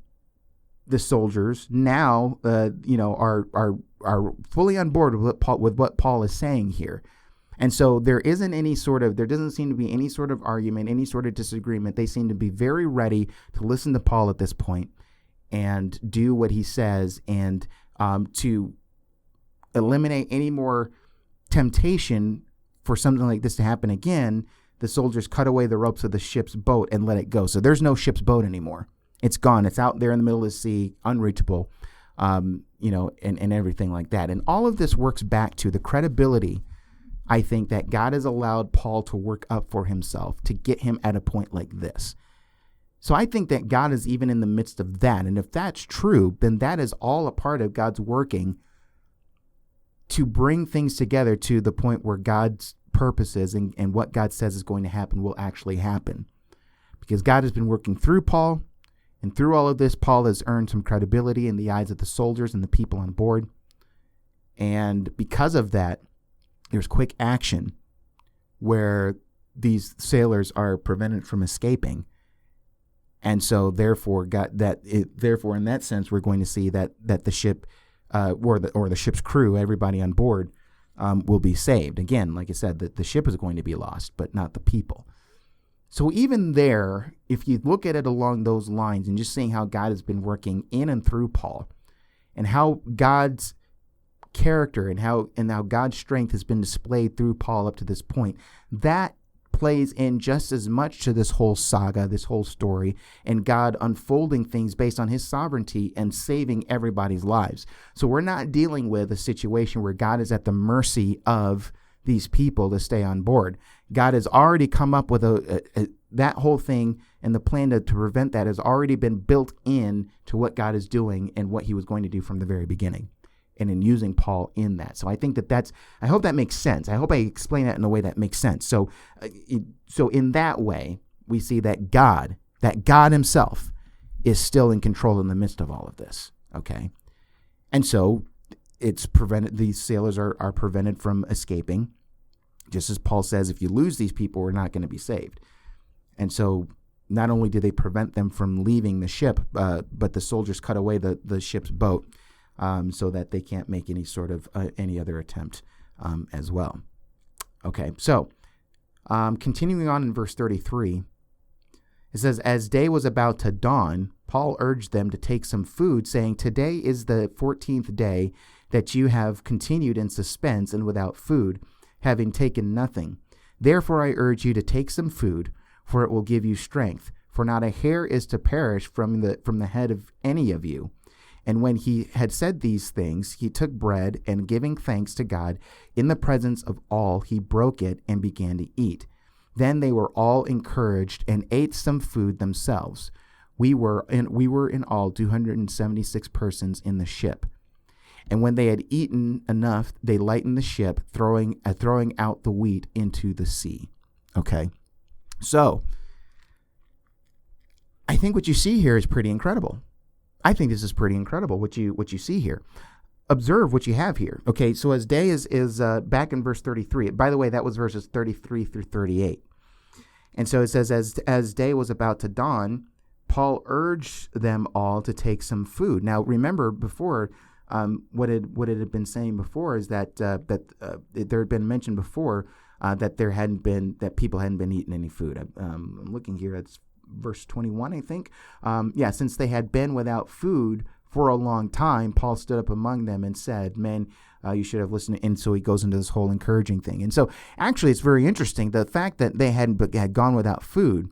the soldiers are fully on board with what Paul is saying here. And so there doesn't seem to be any sort of argument, any sort of disagreement. They seem to be very ready to listen to Paul at this point and do what he says, and to eliminate any more temptation for something like this to happen again. The soldiers cut away the ropes of the ship's boat and let it go. So there's no ship's boat anymore. It's gone. It's out there in the middle of the sea, unreachable, and everything like that. And all of this works back to the credibility, I think, that God has allowed Paul to work up for himself to get him at a point like this. So I think that God is even in the midst of that. And if that's true, then that is all a part of God's working to bring things together to the point where God's purposes and what God says is going to happen will actually happen. Because God has been working through Paul, and through all of this, Paul has earned some credibility in the eyes of the soldiers and the people on board. And because of that, there's quick action where these sailors are prevented from escaping. And so therefore in that sense, we're going to see that the ship or the ship's crew, everybody on board, will be saved. Again, like I said, the ship is going to be lost, but not the people. So even there, if you look at it along those lines and just seeing how God has been working in and through Paul, and how God's character and how God's strength has been displayed through Paul up to this point, that plays in just as much to this whole saga, this whole story, and God unfolding things based on his sovereignty and saving everybody's lives. So we're not dealing with a situation where God is at the mercy of these people to stay on board. God has already come up with that whole thing, and the plan to prevent that has already been built in to what God is doing and what he was going to do from the very beginning, and in using Paul in that. So I think I hope that makes sense. I hope I explain that in a way that makes sense. So in that way, we see that God himself is still in control in the midst of all of this. Okay. And so these sailors are prevented from escaping. Just as Paul says, if you lose these people, we're not going to be saved. And so not only do they prevent them from leaving the ship, but the soldiers cut away the ship's boat, so that they can't make any sort of any other attempt as well. Okay, so continuing on in verse 33, it says, as day was about to dawn, Paul urged them to take some food, saying, today is the 14th day that you have continued in suspense and without food, having taken nothing. Therefore I urge you to take some food, for it will give you strength. For not a hair is to perish from the head of any of you. And when he had said these things, he took bread, and giving thanks to God in the presence of all, he broke it and began to eat. Then they were all encouraged and ate some food themselves. We were in all 276 persons in the ship. And when they had eaten enough, they lightened the ship, throwing out the wheat into the sea. Okay, so I think what you see here is pretty incredible. I think this is pretty incredible what you see here. Observe what you have here. Okay, so as day is back in verse 33. By the way, that was verses 33 through 38. And so it says, as day was about to dawn, Paul urged them all to take some food. Now, remember before, what it had been saying before is that there had been mentioned before that people hadn't been eating any food. I'm looking here. It's verse 21, I think. Since they had been without food for a long time, Paul stood up among them and said, "Men, you should have listened." And so he goes into this whole encouraging thing. And so actually, it's very interesting. The fact that they had gone without food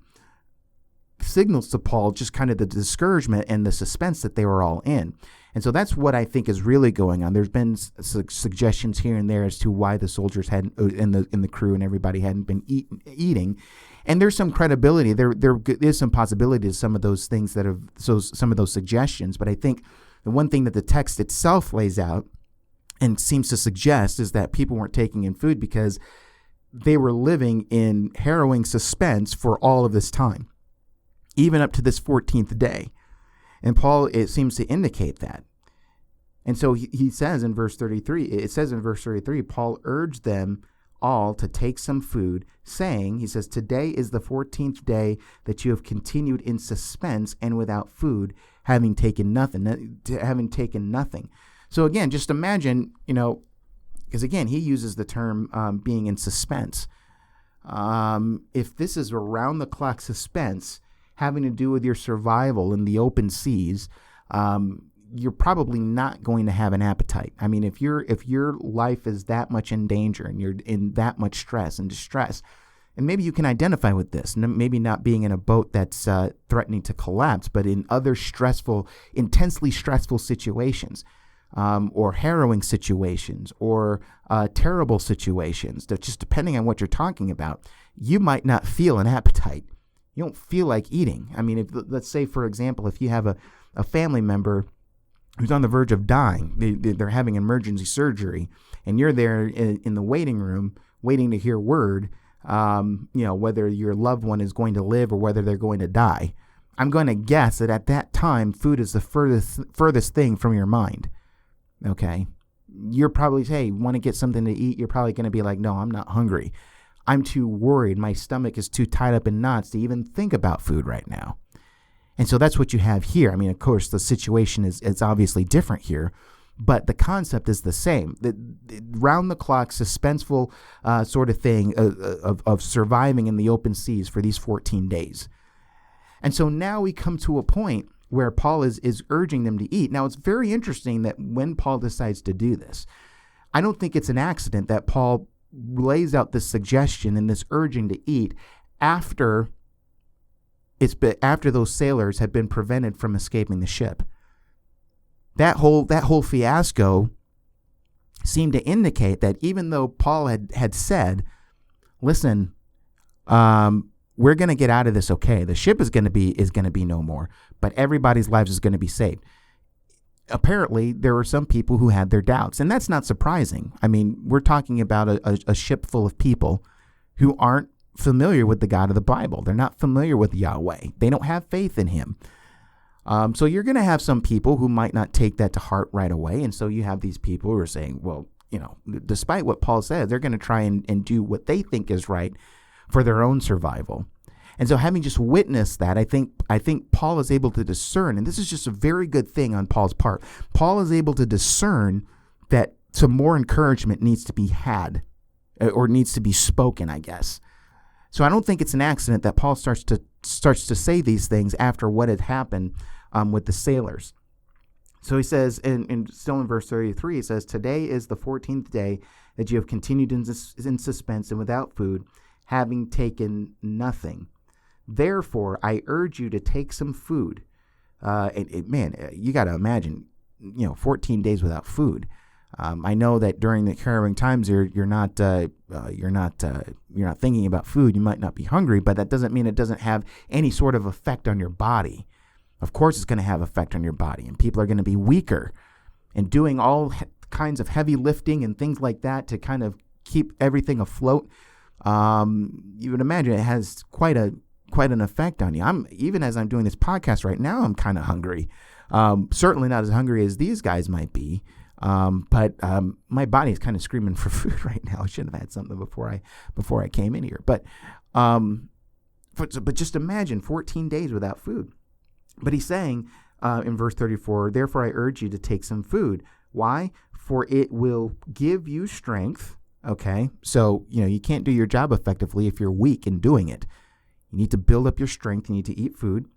signals to Paul just kind of the discouragement and the suspense that they were all in. And so that's what I think is really going on. There's been suggestions here and there as to why the soldiers hadn't, in the crew and everybody hadn't been eating. And there's some credibility. There is some possibility to some of those things some of those suggestions. But I think the one thing that the text itself lays out and seems to suggest is that people weren't taking in food because they were living in harrowing suspense for all of this time, even up to this 14th day. And Paul, it seems to indicate that. And so he says in verse 33, Paul urged them all to take some food, saying, he says, today is the 14th day that you have continued in suspense and without food, having taken nothing. So again, just imagine, because again, he uses the term being in suspense. If this is around the clock suspense, having to do with your survival in the open seas, you're probably not going to have an appetite. I mean, if your life is that much in danger and you're in that much stress and distress, and maybe you can identify with this, maybe not being in a boat that's threatening to collapse, but in other intensely stressful situations, or harrowing situations, or terrible situations, that just depending on what you're talking about, you might not feel an appetite. You don't feel like eating. I mean, let's say, for example, if you have a family member who's on the verge of dying, they're having emergency surgery, and you're there in the waiting room waiting to hear word, whether your loved one is going to live or whether they're going to die. I'm going to guess that at that time, food is the furthest thing from your mind. Okay? You're probably, hey, want to get something to eat? You're probably going to be like, no, I'm not hungry. I'm too worried. My stomach is too tied up in knots to even think about food right now. And so that's what you have here. I mean, of course, the situation is obviously different here, but the concept is the same. The round-the-clock, suspenseful sort of thing of surviving in the open seas for these 14 days. And so now we come to a point where Paul is urging them to eat. Now, it's very interesting that when Paul decides to do this, I don't think it's an accident that Paul lays out this suggestion and this urging to eat after those sailors had been prevented from escaping the ship. That whole fiasco seemed to indicate that even though Paul had said, listen, we're going to get out of this okay. The ship is going to be no more, but everybody's lives is going to be saved. Apparently, there were some people who had their doubts, and that's not surprising. I mean, we're talking about a ship full of people who aren't familiar with the God of the Bible. They're not familiar with Yahweh. They don't have faith in him. So you're going to have some people who might not take that to heart right away, and so you have these people who are saying, well, despite what Paul says, they're going to try and do what they think is right for their own survival. And so having just witnessed that, I think Paul is able to discern, and this is just a very good thing on Paul's part. Paul is able to discern that some more encouragement needs to be had, or needs to be spoken, I guess. So I don't think it's an accident that Paul starts to say these things after what had happened with the sailors. So he says, and still in verse 33, he says, today is the 14th day that you have continued in suspense and without food, having taken nothing. Therefore, I urge you to take some food. You got to imagine, 14 days without food. I know that during the harrowing times, you're not thinking about food. You might not be hungry, but that doesn't mean it doesn't have any sort of effect on your body. Of course, it's going to have effect on your body, and people are going to be weaker and doing all kinds of heavy lifting and things like that to kind of keep everything afloat. You would imagine it has quite an effect on you. Even as I'm doing this podcast right now, I'm kind of hungry. Certainly not as hungry as these guys might be. But my body is kind of screaming for food right now. I should have had something before I came in here. But just imagine 14 days without food. But he's saying in verse 34, therefore I urge you to take some food. Why? For it will give you strength. Okay, so you can't do your job effectively if you're weak in doing it. You need to build up your strength. You need to eat food.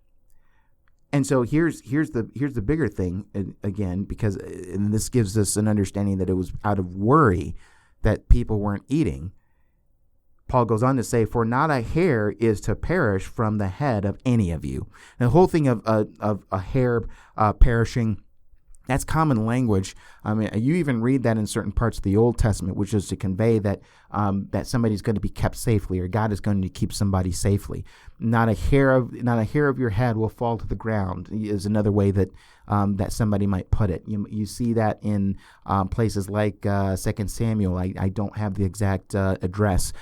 And so here's the bigger thing again, because and this gives us an understanding that it was out of worry that people weren't eating. Paul goes on to say, "For not a hair is to perish from the head of any of you." And the whole thing of a hair perishing, that's common language. I mean, you even read that in certain parts of the Old Testament, which is to convey that that somebody's going to be kept safely, or God is going to keep somebody safely. Not a hair of your head will fall to the ground is another way that that somebody might put it. You see that in places like 2 Samuel. I don't have the exact address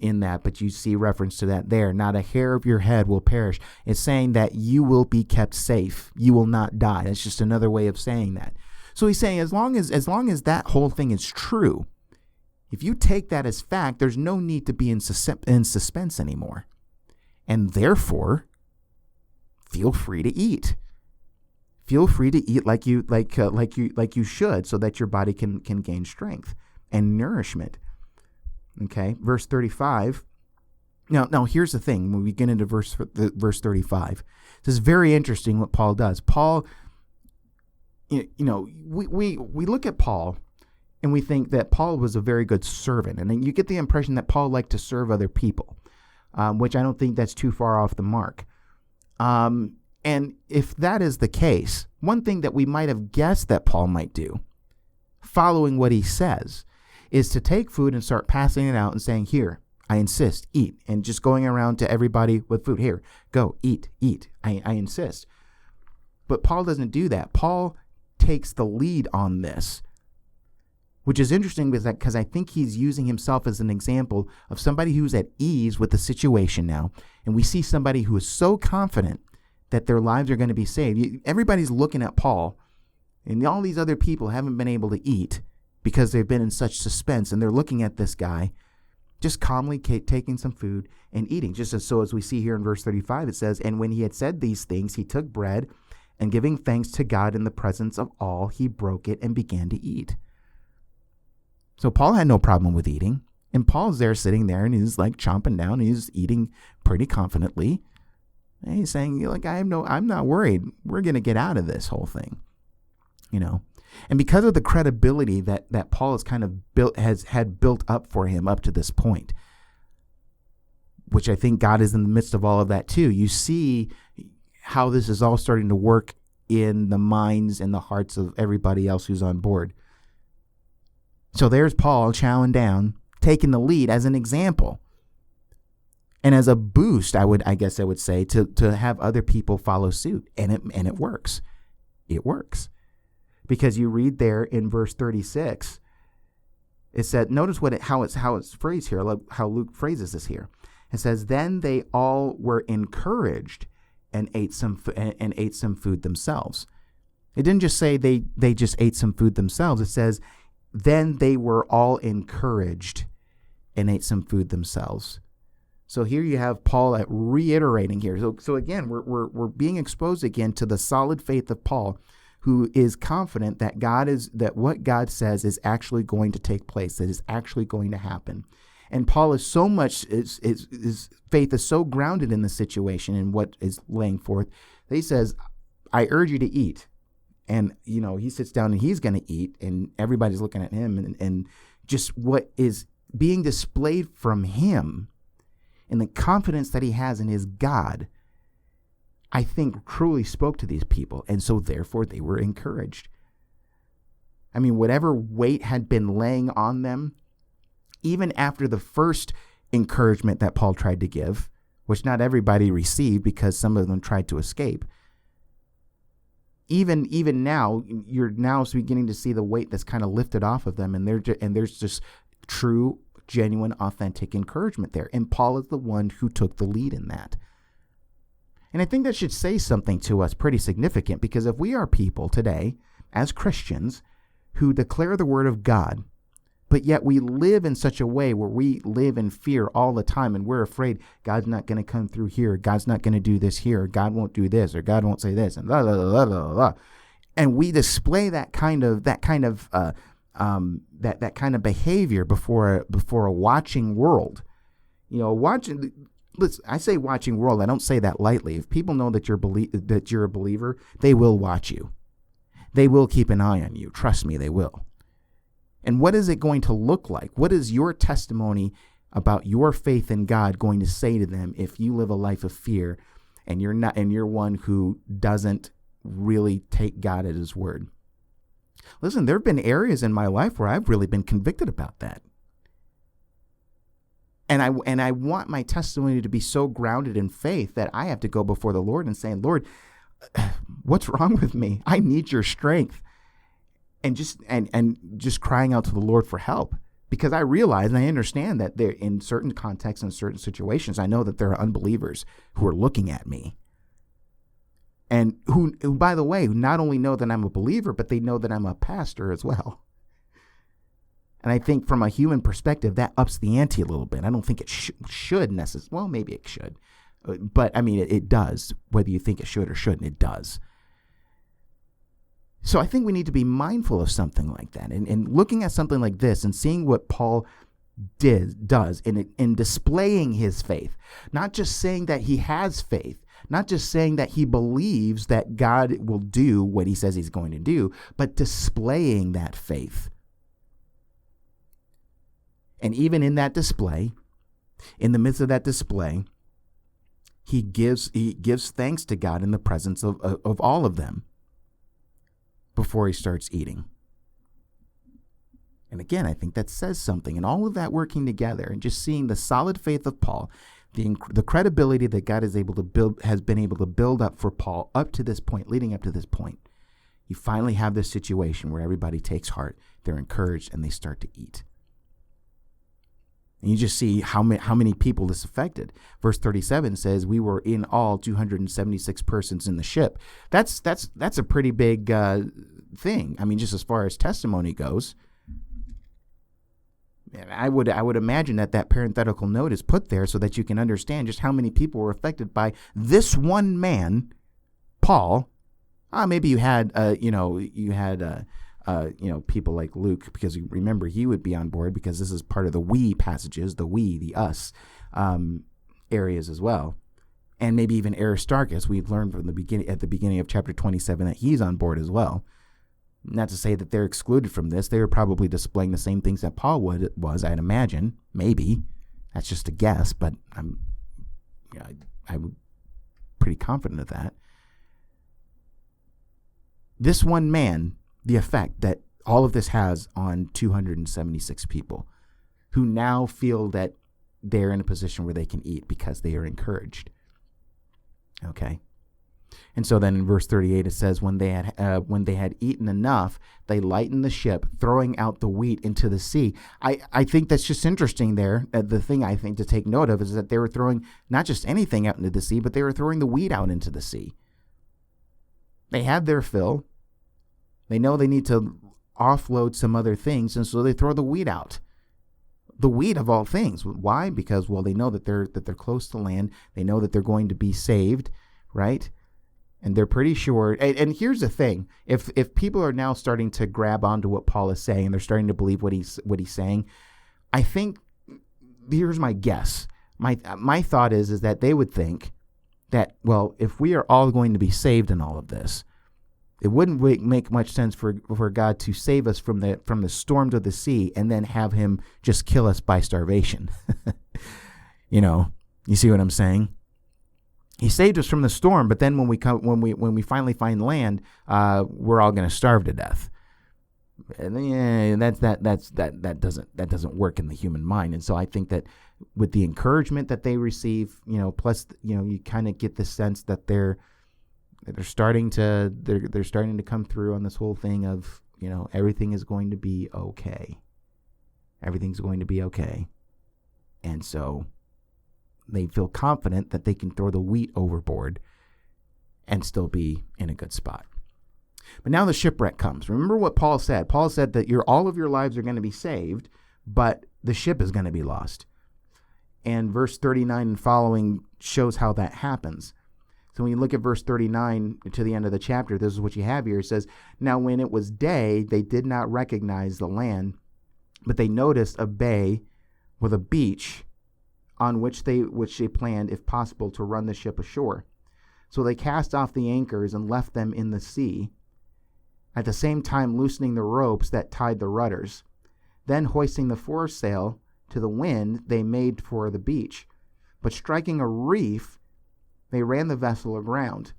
in that, but you see reference to that there. Not a hair of your head will perish. It's saying that you will be kept safe. You will not die. That's just another way of saying that. So he's saying as long as that whole thing is true, if you take that as fact, there's no need to be in suspense anymore. And therefore, feel free to eat. Feel free to eat like you should, so that your body can gain strength and nourishment. Okay, verse 35. Now here's the thing. When we get into verse 35, this is very interesting what Paul does. Paul, we look at Paul and we think that Paul was a very good servant, and then you get the impression that Paul liked to serve other people, which I don't think that's too far off the mark. And if that is the case, one thing that we might have guessed that Paul might do, following what he says, is to take food and start passing it out and saying, "Here, I insist, eat," and just going around to everybody with food. "Here, go, eat. I insist." But Paul doesn't do that. Paul takes the lead on this, which is interesting because I think he's using himself as an example of somebody who's at ease with the situation now. And we see somebody who is so confident that their lives are going to be saved. Everybody's looking at Paul, and all these other people haven't been able to eat because they've been in such suspense, and they're looking at this guy just calmly taking some food and eating. Just as we see here in verse 35, it says, "And when he had said these things, he took bread, and giving thanks to God in the presence of all, he broke it and began to eat." So Paul had no problem with eating, and Paul's there sitting there, and he's like chomping down, and he's eating pretty confidently. And he's saying, I'm not worried. We're going to get out of this whole thing, And because of the credibility that Paul has kind of had built up for him up to this point, which I think God is in the midst of all of that too. You see how this is all starting to work in the minds and the hearts of everybody else who's on board. So there's Paul chowing down, taking the lead as an example. And as a boost, I guess I would say, to have other people follow suit. And it works. It works. Because you read there in verse 36, it said, notice how it's phrased here, how Luke phrases this here. It says, "Then they all were encouraged and ate some food themselves." It didn't just say they just ate some food themselves. It says, "Then they were all encouraged and ate some food themselves." So here you have Paul reiterating here. So again, we're being exposed again to the solid faith of Paul, who is confident that what God says is actually going to take place, that is actually going to happen. And Paul is so much, his faith is so grounded in the situation and what is laying forth, that he says, "I urge you to eat." And, he sits down and he's going to eat, and everybody's looking at him, and just what is being displayed from him and the confidence that he has in his God, I think truly spoke to these people. And so therefore they were encouraged. I mean, whatever weight had been laying on them, even after the first encouragement that Paul tried to give, which not everybody received because some of them tried to escape. Even now, you're now beginning to see the weight that's kind of lifted off of them, and there's just true, genuine, authentic encouragement there. And Paul is the one who took the lead in that. And I think that should say something to us pretty significant, because if we are people today, as Christians, who declare the word of God, but yet we live in such a way where we live in fear all the time, and we're afraid God's not going to come through here, God's not going to do this here, God won't do this, or God won't say this, and blah, blah, blah, blah, blah. And we display that kind of behavior before a watching world. You know, listen, I say watching world, I don't say that lightly. If people know that you're a believer, they will watch you. They will keep an eye on you. Trust me, they will. And what is it going to look like? What is your testimony about your faith in God going to say to them if you live a life of fear and you're one who doesn't really take God at his word? Listen, there have been areas in my life where I've really been convicted about that. And I want my testimony to be so grounded in faith that I have to go before the Lord and say, Lord, what's wrong with me? I need your strength. And just crying out to the Lord for help, because I realize and I understand that there, in certain contexts and certain situations, I know that there are unbelievers who are looking at me, and who, by the way, not only know that I'm a believer, but they know that I'm a pastor as well. And I think from a human perspective, that ups the ante a little bit. I don't think it should necessarily. Well, maybe it should, but I mean, it does. Whether you think it should or shouldn't, it does. So I think we need to be mindful of something like that, and looking at something like this and seeing what Paul does in displaying his faith, not just saying that he has faith, not just saying that he believes that God will do what he says he's going to do, but displaying that faith. And even in that display, in the midst of that display, he gives thanks to God in the presence of all of them before he starts eating. And again, I think that says something. And all of that working together and just seeing the solid faith of Paul, the credibility that God has been able to build up for Paul up to this point, leading up to this point, you finally have this situation where everybody takes heart, they're encouraged, and they start to eat. And you just see how many people this affected. Verse 37 says, we were in all 276 persons in the ship. That's a pretty big thing. I mean, just as far as testimony goes. And I would imagine that parenthetical note is put there so that you can understand just how many people were affected by this one man, Paul. Maybe you had people like Luke, because you remember he would be on board, because this is part of the we passages, the us areas as well. And maybe even Aristarchus, we've learned from at the beginning of chapter 27 that he's on board as well. Not to say that they're excluded from this. They were probably displaying the same things that Paul was, I'd imagine. Maybe. That's just a guess, but I'm pretty confident of that. This one man, the effect that all of this has on 276 people who now feel that they're in a position where they can eat because they are encouraged. Okay. And so then in verse 38, it says, when they had eaten enough, they lightened the ship, throwing out the wheat into the sea. I think that's just interesting there. The thing I think to take note of is that they were throwing not just anything out into the sea, but they were throwing the wheat out into the sea. They had their fill. They know they need to offload some other things, and so they throw the wheat out. The wheat of all things. Why? Because, well, they know that they're close to land. They know that they're going to be saved, right? And they're pretty sure. And here's the thing: if people are now starting to grab onto what Paul is saying, and they're starting to believe what he's saying, I think here's my guess. My thought is that they would think that, well, if we are all going to be saved in all of this, it wouldn't make much sense for God to save us from the storms of the sea and then have him just kill us by starvation. You see what I'm saying? He saved us from the storm, but then when we finally find land, we're all going to starve to death. And that doesn't work in the human mind. And so I think that with the encouragement that they receive, plus you kind of get the sense that they're starting to come through on this whole thing of everything is going to be okay. Everything's going to be okay. And so they feel confident that they can throw the wheat overboard and still be in a good spot. But now the shipwreck comes. Remember what Paul said. Paul said that all of your lives are going to be saved, but the ship is going to be lost. And verse 39 and following shows how that happens. So when you look at verse 39 to the end of the chapter, this is what you have here. It says, now when it was day, they did not recognize the land, but they noticed a bay with a beach on which they planned, if possible, to run the ship ashore. So they cast off the anchors and left them in the sea, at the same time loosening the ropes that tied the rudders. Then hoisting the foresail to the wind, they made for the beach. But striking a reef, they ran the vessel aground.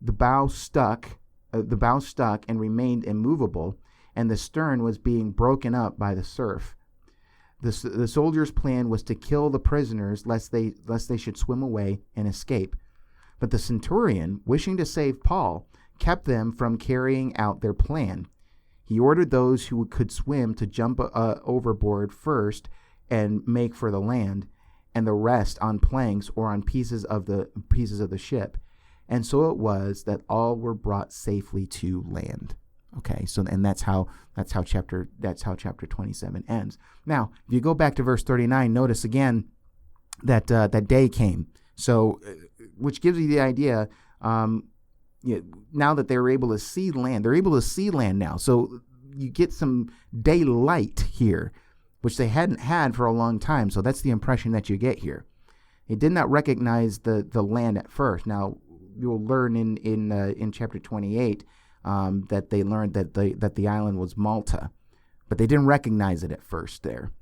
The bow stuck and remained immovable, and the stern was being broken up by the surf. The soldiers' plan was to kill the prisoners lest they should swim away and escape. But the centurion, wishing to save Paul, kept them from carrying out their plan. He ordered those who could swim to jump overboard first and make for the land, and the rest on planks or on pieces of the ship. And so it was that all were brought safely to land. Okay, so and that's how chapter 27 ends. Now, if you go back to verse 39, notice again that that day came. So, which gives you the idea. Now that they're able to see land, they're able to see land now. So you get some daylight here, which they hadn't had for a long time. So that's the impression that you get here. They did not recognize the land at first. Now you'll learn in chapter 28 that they learned that the island was Malta, but they didn't recognize it at first there.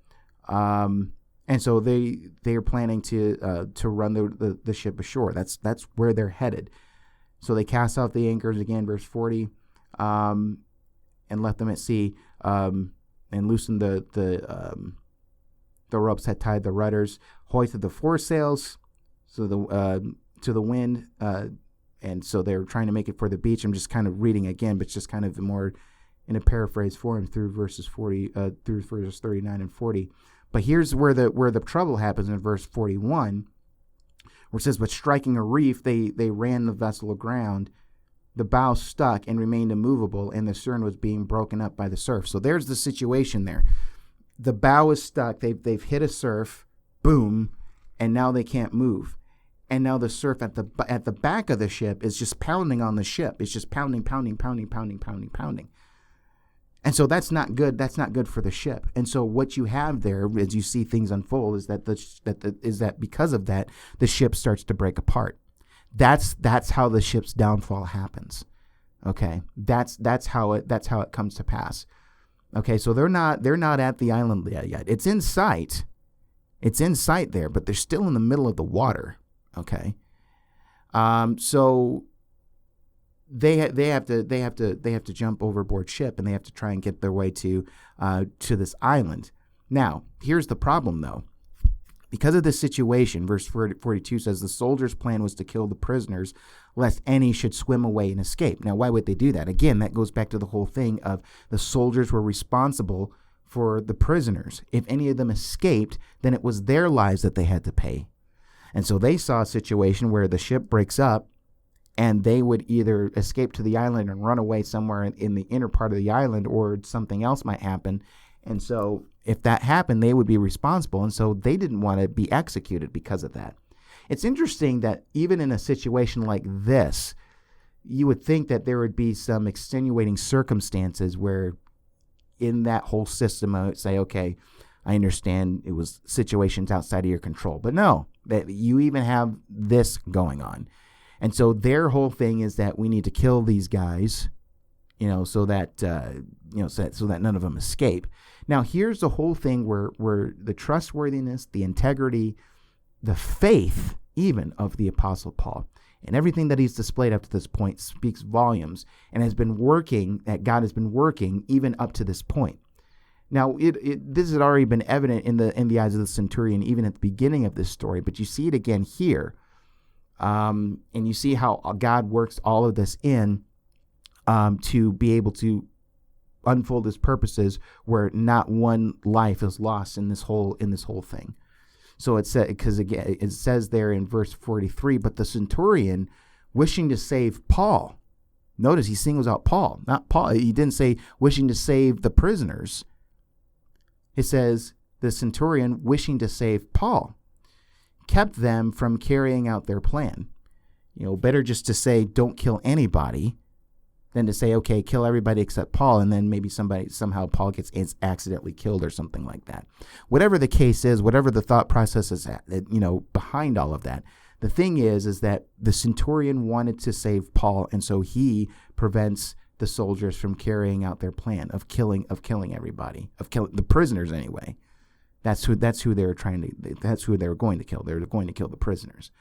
And so they are planning to run the ship ashore. That's where they're headed. So they cast off the anchors again, verse 40, and left them at sea, and loosened the ropes that tied the rudders, hoisted the foresails to the wind, and so they were trying to make it for the beach. I'm just kind of reading again, but just kind of more in a paraphrase form through verses 39 and 40. But here's where the trouble happens in verse 41. Where it says, but striking a reef, they ran the vessel aground. The bow stuck and remained immovable, and the stern was being broken up by the surf. So there's the situation there. The bow is stuck. They've hit a surf, boom, and now they can't move. And now the surf at the back of the ship is just pounding on the ship. It's just pounding. And so that's not good. That's not good for the ship. And so what you have there, as you see things unfold, is that because of that, the ship starts to break apart. That's how the ship's downfall happens. Okay, that's how it comes to pass. Okay, so they're not at the island yet. It's in sight. It's in sight there, but they're still in the middle of the water. Okay, so. They have to jump overboard ship, and they have to try and get their way to this island. Now, here's the problem, though. Because of this situation, verse 42 says the soldiers' plan was to kill the prisoners, lest any should swim away and escape. Now, why would they do that? Again, that goes back to the whole thing of the soldiers were responsible for the prisoners. If any of them escaped, then it was their lives that they had to pay. And so they saw a situation where the ship breaks up, and they would either escape to the island and run away somewhere in the inner part of the island, or something else might happen. And so if that happened, they would be responsible. And so they didn't want to be executed because of that. It's interesting that even in a situation like this, you would think that there would be some extenuating circumstances where in that whole system, I would say, okay, I understand it was situations outside of your control. But no, that you even have this going on. And so their whole thing is that we need to kill these guys, so that none of them escape. Now, here's the whole thing where the trustworthiness, the integrity, the faith even of the Apostle Paul. And everything that he's displayed up to this point speaks volumes and has been working, that God has been working even up to this point. Now, this had already been evident in the eyes of the centurion, even at the beginning of this story, but you see it again here. And you see how God works all of this in to be able to unfold his purposes where not one life is lost in this whole thing. So it said, because again, it says there in verse 43, but the centurion, wishing to save Paul, notice he singles out Paul, not Paul. He didn't say wishing to save the prisoners. It says the centurion, wishing to save Paul, kept them from carrying out their plan. Better just to say don't kill anybody than to say, okay, kill everybody except Paul, and then maybe somehow Paul gets accidentally killed or something like that. Whatever the case is, whatever the thought process is behind all of that, the thing is that the centurion wanted to save Paul, and so he prevents the soldiers from carrying out their plan of killing everybody, the prisoners anyway. That's who they were that's who they were going to kill. They were going to kill the prisoners.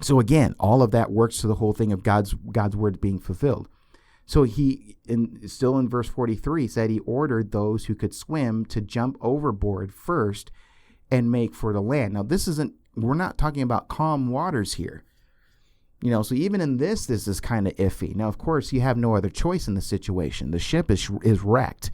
So again, all of that works to the whole thing of God's word being fulfilled. So still in verse 43 said he ordered those who could swim to jump overboard first and make for the land. Now we're not talking about calm waters here. So even in this is kind of iffy. Now, of course, you have no other choice in the situation. The ship is wrecked.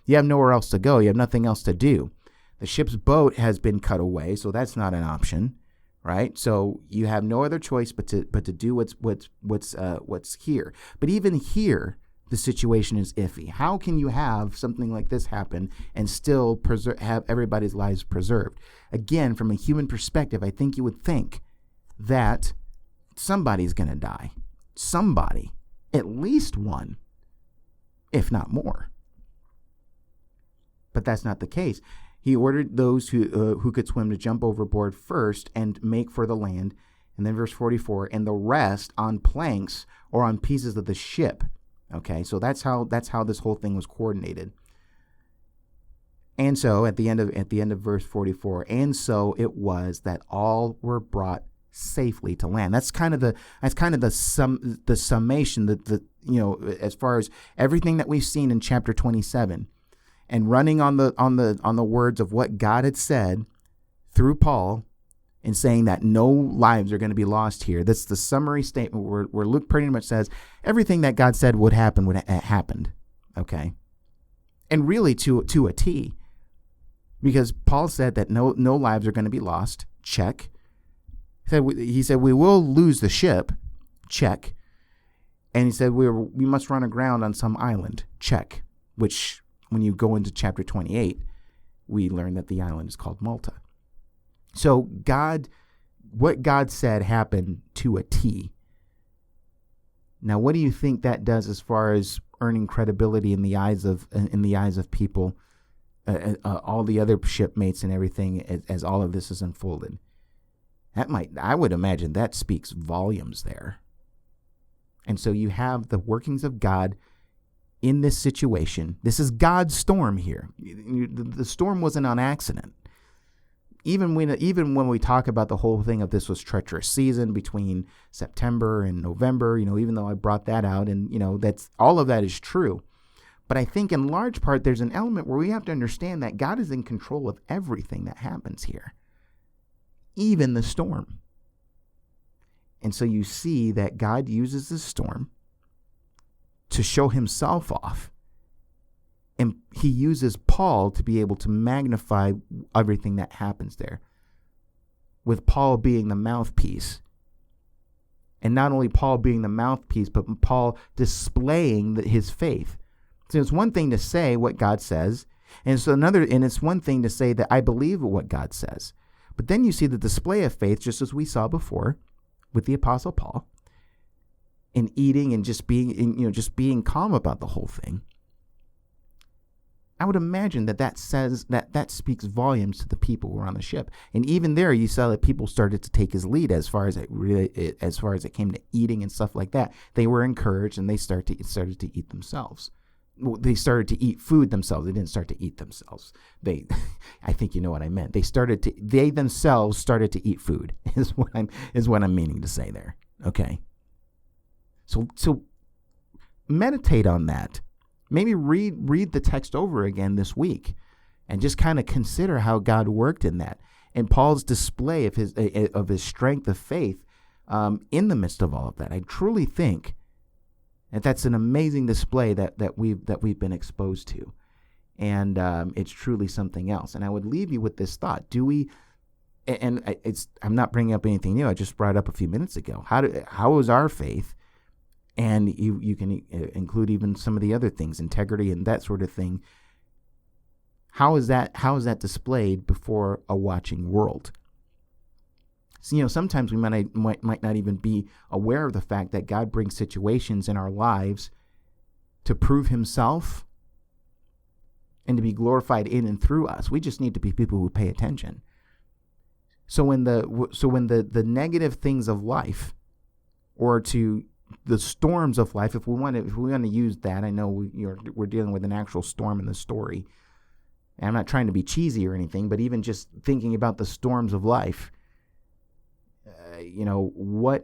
You have nowhere else to go. You have nothing else to do. The ship's boat has been cut away, so that's not an option. Right, so you have no other choice but to do what's here. But even here, the situation is iffy. How can you have something like this happen and still have everybody's lives preserved? Again, from a human perspective, I think you would think that somebody's going to die. Somebody, at least one, if not more. But that's not the case. He ordered those who could swim to jump overboard first and make for the land. And then verse 44, and the rest on planks or on pieces of the ship. Okay, so that's how this whole thing was coordinated. And so at the end of verse 44, and so it was that all were brought safely to land. That's kind of the summation, as far as everything that we've seen in chapter 27. And running on the words of what God had said through Paul and saying that no lives are going to be lost here. That's the summary statement where Luke pretty much says everything that God said would happen happened. Okay. And really to a T, because Paul said that no lives are going to be lost. Check. He said we will lose the ship. Check. And he said we must run aground on some island. Check. Which, when you go into chapter 28, we learn that the island is called Malta. So what God said happened to a T. Now, what do you think that does as far as earning credibility in the eyes of people, all the other shipmates and everything, as all of this is unfolded? I would imagine that speaks volumes there. And so you have the workings of God in this situation. This is God's storm here. The storm wasn't on accident. Even when we talk about the whole thing of this was treacherous season between September and November, even though I brought that out, and that's all of that is true. But I think in large part there's an element where we have to understand that God is in control of everything that happens here, even the storm. And so you see that God uses the storm to show himself off. And he uses Paul to be able to magnify everything that happens there, with Paul being the mouthpiece. And not only Paul being the mouthpiece, but Paul displaying his faith. So it's one thing to say what God says, and it's one thing to say that I believe what God says. But then you see the display of faith, just as we saw before with the Apostle Paul, in eating and just being calm about the whole thing. I would imagine that says that speaks volumes to the people who were on the ship. And even there, you saw that people started to take his lead as far as it came to eating and stuff like that. They were encouraged, and they started to eat themselves. they started to eat food themselves. They didn't start to eat themselves. I think you know what I meant. They themselves started to eat food is what I'm meaning to say there. Okay. So meditate on that. Maybe read the text over again this week and just kind of consider how God worked in that. And Paul's display of his strength of faith in the midst of all of that. I truly think that's an amazing display that we've been exposed to, and it's truly something else. And I would leave you with this thought: do we? And I'm not bringing up anything new. I just brought it up a few minutes ago. How is our faith? And you can include even some of the other things, integrity and that sort of thing. How is that displayed before a watching world? So, sometimes we might not even be aware of the fact that God brings situations in our lives to prove himself and to be glorified in and through us. We just need to be people who pay attention. So when the negative things of life, or to the storms of life, if we want to use that, I know we're dealing with an actual storm in the story. And I'm not trying to be cheesy or anything, but even just thinking about the storms of life,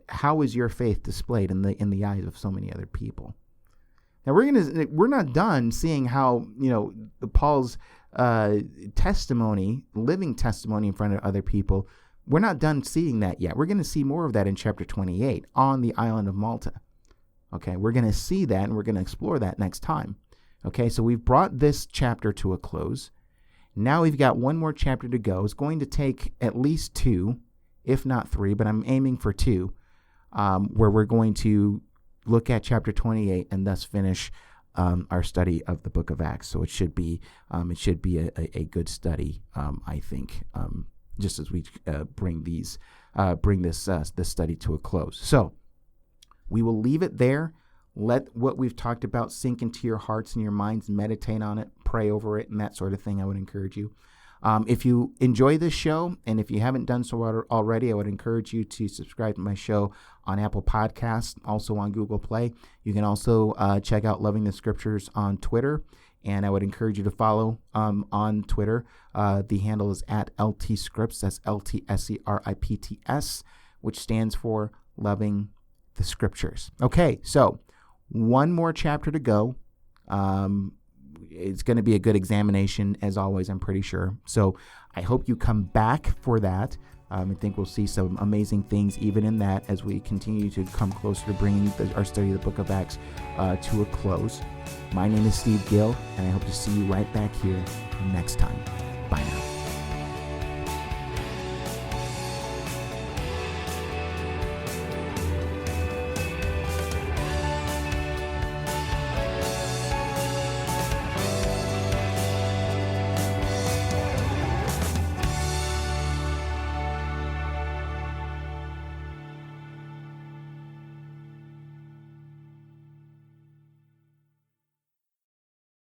how is your faith displayed in the eyes of so many other people? Now we're not done seeing how Paul's testimony, living testimony in front of other people. We're not done seeing that yet. We're going to see more of that in chapter 28 on the island of Malta. Okay, we're going to see that, and we're going to explore that next time. Okay, so we've brought this chapter to a close. Now we've got one more chapter to go. It's going to take at least 2, if not 3, but I'm aiming for 2, where we're going to look at chapter 28 and thus finish our study of the book of Acts. So it should be a good study, I think, just as we bring this study to a close. So we will leave it there. Let what we've talked about sink into your hearts and your minds. Meditate on it, pray over it, and that sort of thing. I would encourage you. If you enjoy this show, and if you haven't done so already, I would encourage you to subscribe to my show on Apple Podcasts, also on Google Play. You can also check out Loving the Scriptures on Twitter, and I would encourage you to follow on Twitter. The handle is @LTScripts. That's LTSCRIPTS, which stands for Loving the Scriptures. Okay, so one more chapter to go. It's going to be a good examination, as always, I'm pretty sure. So I hope you come back for that. I think we'll see some amazing things even in that as we continue to come closer to bringing our study of the book of Acts to a close. My name is Steve Gill, and I hope to see you right back here next time. Bye now.